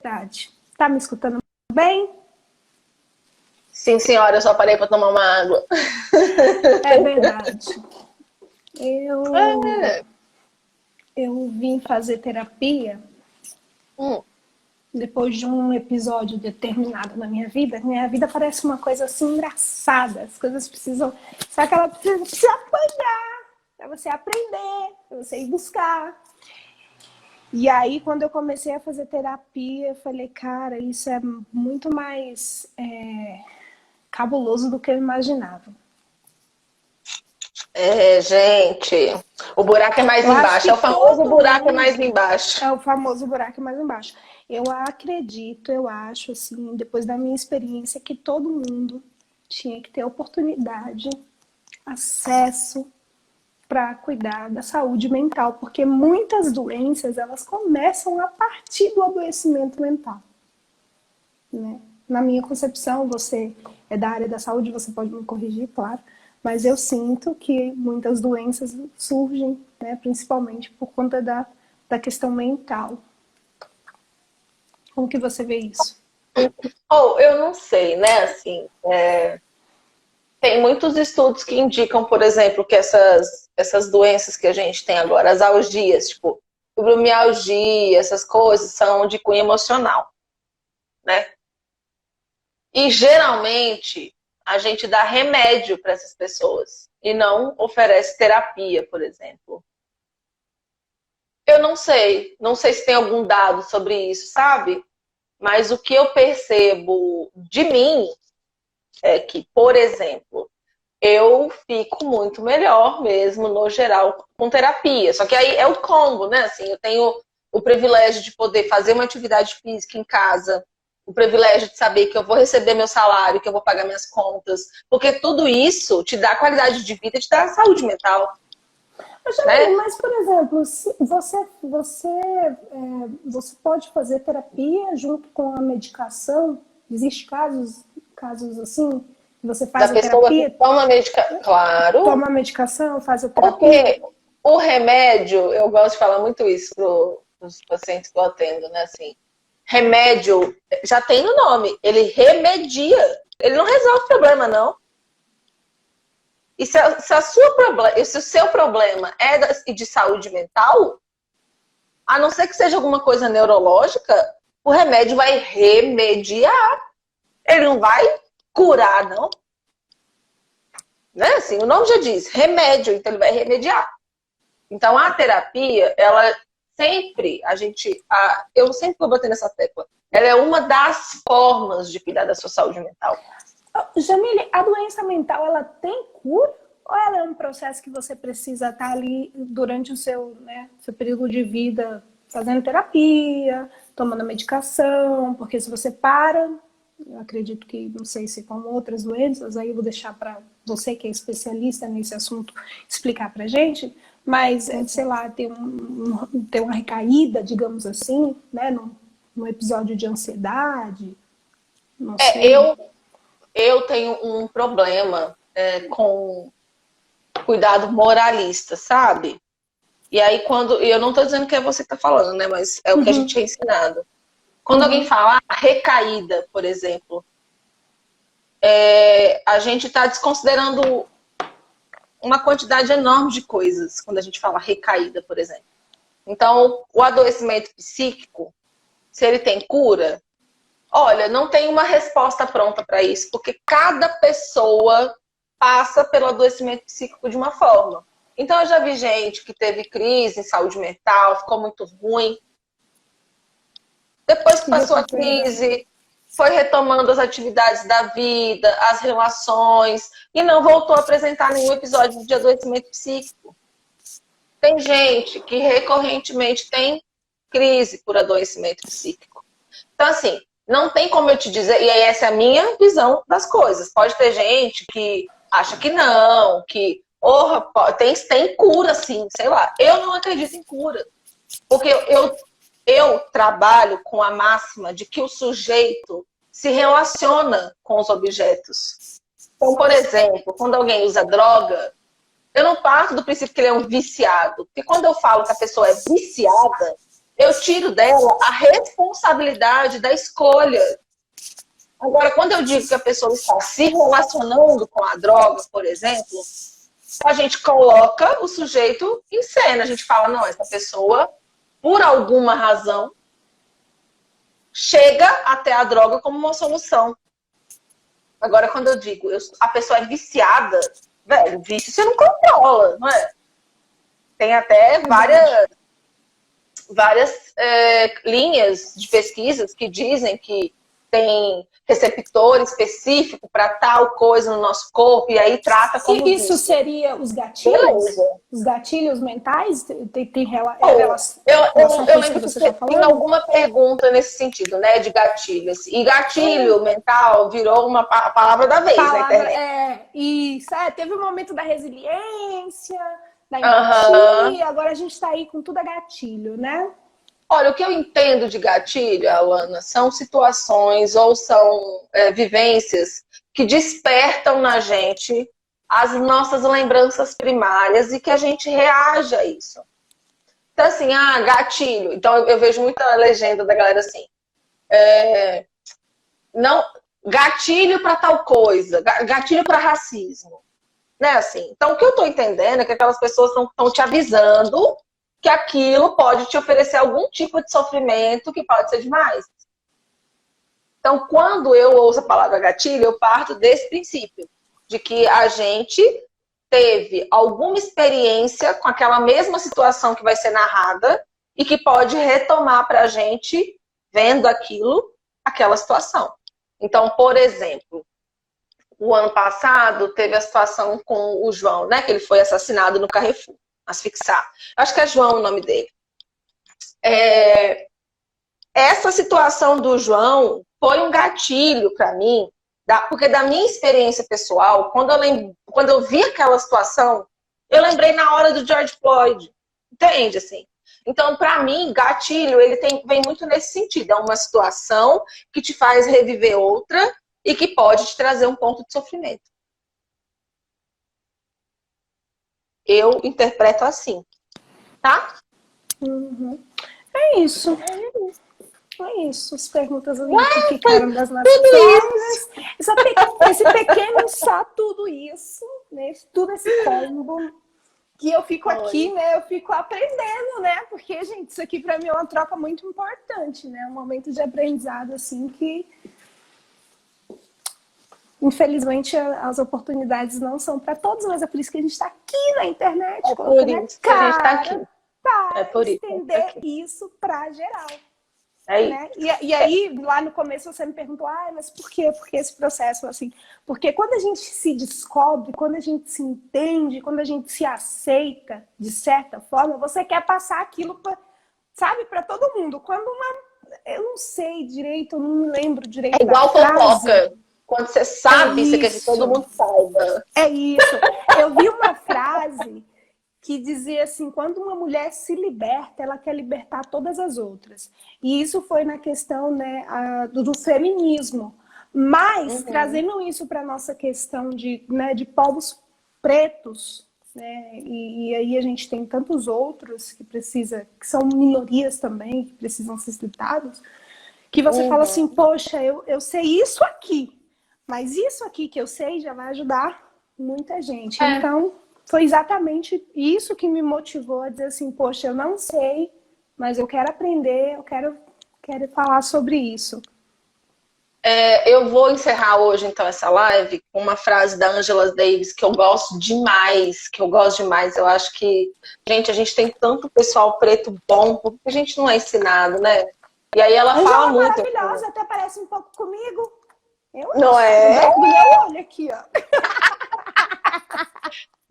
Verdade. Tá me escutando bem? Sim, senhora, eu só parei para tomar uma água. É verdade. Eu vim fazer terapia depois de um episódio determinado na minha vida. Minha vida parece uma coisa assim engraçada. As coisas precisam... Só que ela precisa apanhar para você aprender, para você ir buscar. E aí, quando eu comecei a fazer terapia, eu falei, cara, isso é muito mais cabuloso do que eu imaginava. Gente, o buraco é mais embaixo. É o famoso buraco é mais embaixo. É o famoso buraco mais embaixo. Eu acredito, eu acho, assim, depois da minha experiência, que todo mundo tinha que ter oportunidade, acesso para cuidar da saúde mental, porque muitas doenças, elas começam a partir do adoecimento mental, né? Na minha concepção, você é da área da saúde, você pode me corrigir, claro, Mas eu sinto que muitas doenças surgem, né, principalmente por conta da questão mental. Como que você vê isso? Ou eu não sei, né? Assim, tem muitos estudos que indicam, por exemplo, que essas doenças que a gente tem agora, as algias, tipo fibromialgia, essas coisas, são de cunho emocional, né? E geralmente a gente dá remédio para essas pessoas e não oferece terapia, por exemplo. Eu não sei se tem algum dado sobre isso, sabe? Mas o que eu percebo de mim é que, por exemplo, eu fico muito melhor mesmo, no geral, com terapia. Só que aí é o combo, né? Assim, eu tenho o privilégio de poder fazer uma atividade física em casa, o privilégio de saber que eu vou receber meu salário, que eu vou pagar minhas contas, porque tudo isso te dá qualidade de vida, te dá saúde mental, Jamile, né? mas, por exemplo, se você pode fazer terapia junto com a medicação? Existem casos assim, que você Da faz a pessoa que terapia, toma medicação, claro, toma a medicação, faz a terapia? porque o remédio, eu gosto de falar muito isso para os pacientes que eu atendo, né? Assim, remédio já tem no nome, ele remedia, ele não resolve o problema, não. E se o seu problema é de saúde mental, a não ser que seja alguma coisa neurológica, o remédio vai remediar. Ele não vai curar, não. Né? Assim, o nome já diz, remédio, então ele vai remediar. Então a terapia, ela sempre, eu sempre vou bater nessa tecla, ela é uma das formas de cuidar da sua saúde mental. Jamile, a doença mental, ela tem cura? Ou ela é um processo que você precisa estar ali durante o seu, né, seu período de vida fazendo terapia, tomando medicação? Porque se você para, eu acredito que, não sei se com outras doenças, aí eu vou deixar para você que é especialista nesse assunto explicar para gente, mas, sei lá, tem uma recaída, digamos assim, né, num episódio de ansiedade, não sei. Eu tenho um problema com cuidado moralista, sabe? E aí e eu não tô dizendo que é você que tá falando, né? Mas é o que a gente é ensinado. Quando alguém fala recaída, por exemplo, a gente tá desconsiderando uma quantidade enorme de coisas quando a gente fala recaída, por exemplo. Então, o adoecimento psíquico, se ele tem cura, olha, não tem uma resposta pronta para isso, porque cada pessoa passa pelo adoecimento psíquico de uma forma. Então, eu já vi gente que teve crise em saúde mental, ficou muito ruim. Depois que passou a crise, foi retomando as atividades da vida, as relações, e não voltou a apresentar nenhum episódio de adoecimento psíquico. Tem gente que recorrentemente tem crise por adoecimento psíquico. Então, assim, não tem como eu te dizer, e essa é a minha visão das coisas. Pode ter gente que acha que não, que tem cura, sim, sei lá. Eu não acredito em cura. Porque eu trabalho com a máxima de que o sujeito se relaciona com os objetos. Então, por exemplo, quando alguém usa droga, eu não parto do princípio que ele é um viciado. Porque quando eu falo que a pessoa é viciada, eu tiro dela a responsabilidade da escolha. Agora, quando eu digo que a pessoa está se relacionando com a droga, por exemplo, a gente coloca o sujeito em cena. A gente fala, não, essa pessoa, por alguma razão, chega até a droga como uma solução. Agora, quando eu digo a pessoa é viciada, velho, vício você não controla, não é? Tem até várias linhas de pesquisas que dizem que tem receptor específico para tal coisa no nosso corpo e aí trata como isso seria os gatilhos? Beleza. Os gatilhos mentais? Tem relação eu lembro que você tem alguma pergunta nesse sentido, né? De gatilhos. E gatilho mental virou a palavra da vez na internet. Isso. Teve o momento da resiliência, da empatia, agora a gente está aí com tudo a gatilho, né? Olha, o que eu entendo de gatilho, Alana, são situações ou são vivências que despertam na gente as nossas lembranças primárias e que a gente reaja a isso. Então, assim, gatilho. Então, eu vejo muita legenda da galera assim, não, gatilho para tal coisa, gatilho para racismo. Né, assim? Então, o que eu estou entendendo é que aquelas pessoas estão te avisando que aquilo pode te oferecer algum tipo de sofrimento que pode ser demais. Então, quando eu ouço a palavra gatilho, eu parto desse princípio, de que a gente teve alguma experiência com aquela mesma situação que vai ser narrada e que pode retomar para a gente, vendo aquilo, aquela situação. Então, por exemplo, o ano passado teve a situação com o João, né? Que ele foi assassinado no Carrefour, asfixiado. Acho que é João o nome dele. Essa situação do João foi um gatilho para mim, porque da minha experiência pessoal, quando eu vi aquela situação, eu lembrei na hora do George Floyd. Entende, assim? Então, para mim, gatilho, ele vem muito nesse sentido. É uma situação que te faz reviver outra e que pode te trazer um ponto de sofrimento. Eu interpreto assim, tá? Uhum. É isso. É isso. As perguntas que ficaram das nossas formas. Esse pequeno só tudo isso, né? Tudo esse combo. Que eu fico aqui, né? Eu fico aprendendo, né? Porque, gente, isso aqui para mim é uma troca muito importante, né? Um momento de aprendizado, assim, que infelizmente as oportunidades não são para todos, mas é por isso que a gente está aqui na internet. É por isso que a gente está aqui. Para estender isso para geral. Né? E aí, lá no começo, você me perguntou, mas por quê? Porque esse processo, assim, porque quando a gente se descobre, quando a gente se entende, quando a gente se aceita, de certa forma, você quer passar aquilo, para todo mundo. Quando eu não sei direito, eu não me lembro direito. É igual fofoca. Quando você sabe, você quer que todo mundo saiba. É isso. Eu vi uma frase que dizia assim, quando uma mulher se liberta, ela quer libertar todas as outras. E isso foi na questão, né, do feminismo. Mas, trazendo isso para a nossa questão de povos pretos, né, e aí a gente tem tantos outros que são minorias também, que precisam ser citados, que você fala assim, poxa, eu sei isso aqui, mas isso aqui que eu sei já vai ajudar muita gente. Então, foi exatamente isso que me motivou a dizer assim, poxa, eu não sei, mas eu quero aprender, eu quero falar sobre isso. Eu vou encerrar hoje, então, essa live com uma frase da Angela Davis que eu gosto demais, Eu acho que, gente, a gente tem tanto pessoal preto bom, porque a gente não é ensinado, né? E aí ela fala muito. Maravilhosa, até parece um pouco comigo. Não é? Do meu olho aqui, ó.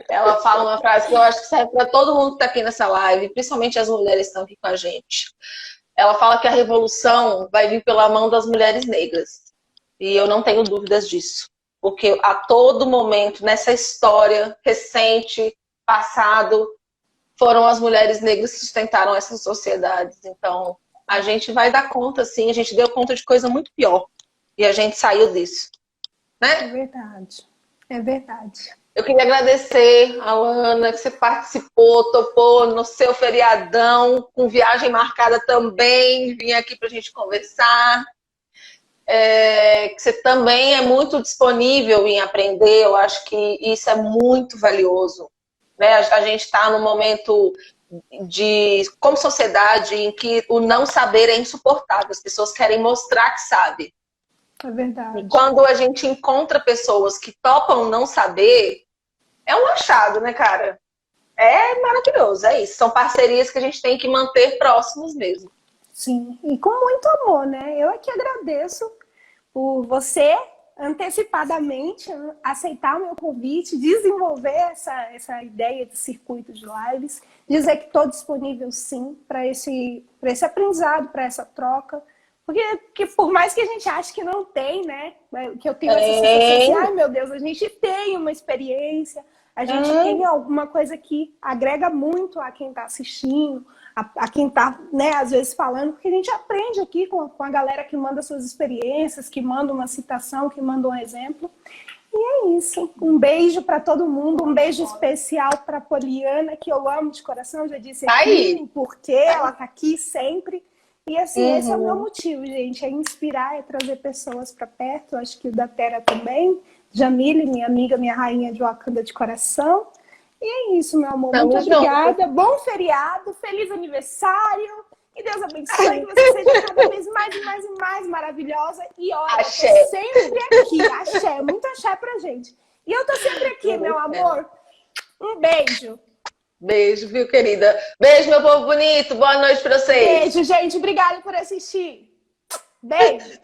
Ela fala uma frase que eu acho que serve para todo mundo que está aqui nessa live, principalmente as mulheres que estão aqui com a gente. Ela fala que a revolução vai vir pela mão das mulheres negras. E eu não tenho dúvidas disso. Porque a todo momento, nessa história recente, passado, foram as mulheres negras que sustentaram essas sociedades. Então, a gente vai dar conta, sim. A gente deu conta de coisa muito pior. E a gente saiu disso. Né? É verdade. É verdade. Eu queria agradecer a Alana, que você participou, topou no seu feriadão, com viagem marcada também, vim aqui para a gente conversar. Que você também é muito disponível em aprender, eu acho que isso é muito valioso. Né? A gente está num momento como sociedade, em que o não saber é insuportável, as pessoas querem mostrar que sabe. É verdade. E quando a gente encontra pessoas que topam não saber, é um achado, né, cara? É maravilhoso, é isso. São parcerias que a gente tem que manter próximos mesmo. Sim, e com muito amor, né? Eu é que agradeço por você antecipadamente aceitar o meu convite, desenvolver essa ideia de circuito de lives, dizer que estou disponível sim para esse aprendizado, para essa troca. Porque por mais que a gente ache que não tem, né? Que eu tenho essa sensação assim, ai meu Deus, a gente tem uma experiência, a gente tem alguma coisa que agrega muito a quem está assistindo, a quem está, né, às vezes falando, porque a gente aprende aqui com a galera que manda suas experiências, que manda uma citação, que manda um exemplo. É isso. Um beijo para todo mundo, um beijo especial para Poliana, que eu amo de coração, já disse Tá aqui, aí. o porquê, ela tá aqui sempre. E assim, esse é o meu Uhum. motivo, gente, é inspirar, é trazer pessoas para perto. Eu acho que o da Terra também. Jamile, minha amiga, minha rainha de Wakanda de coração. E é isso, meu amor. Muito Tamo junto. obrigada. Bom feriado, feliz aniversário. Que Deus abençoe, que você seja cada vez mais e mais e mais maravilhosa. E olha, eu tô Axé. sempre aqui. Axé, muito axé pra gente. E eu tô sempre aqui, meu amor. Um beijo. Beijo, viu, querida? Beijo, meu povo bonito. Boa noite pra vocês. Beijo, gente. Obrigada por assistir. Beijo.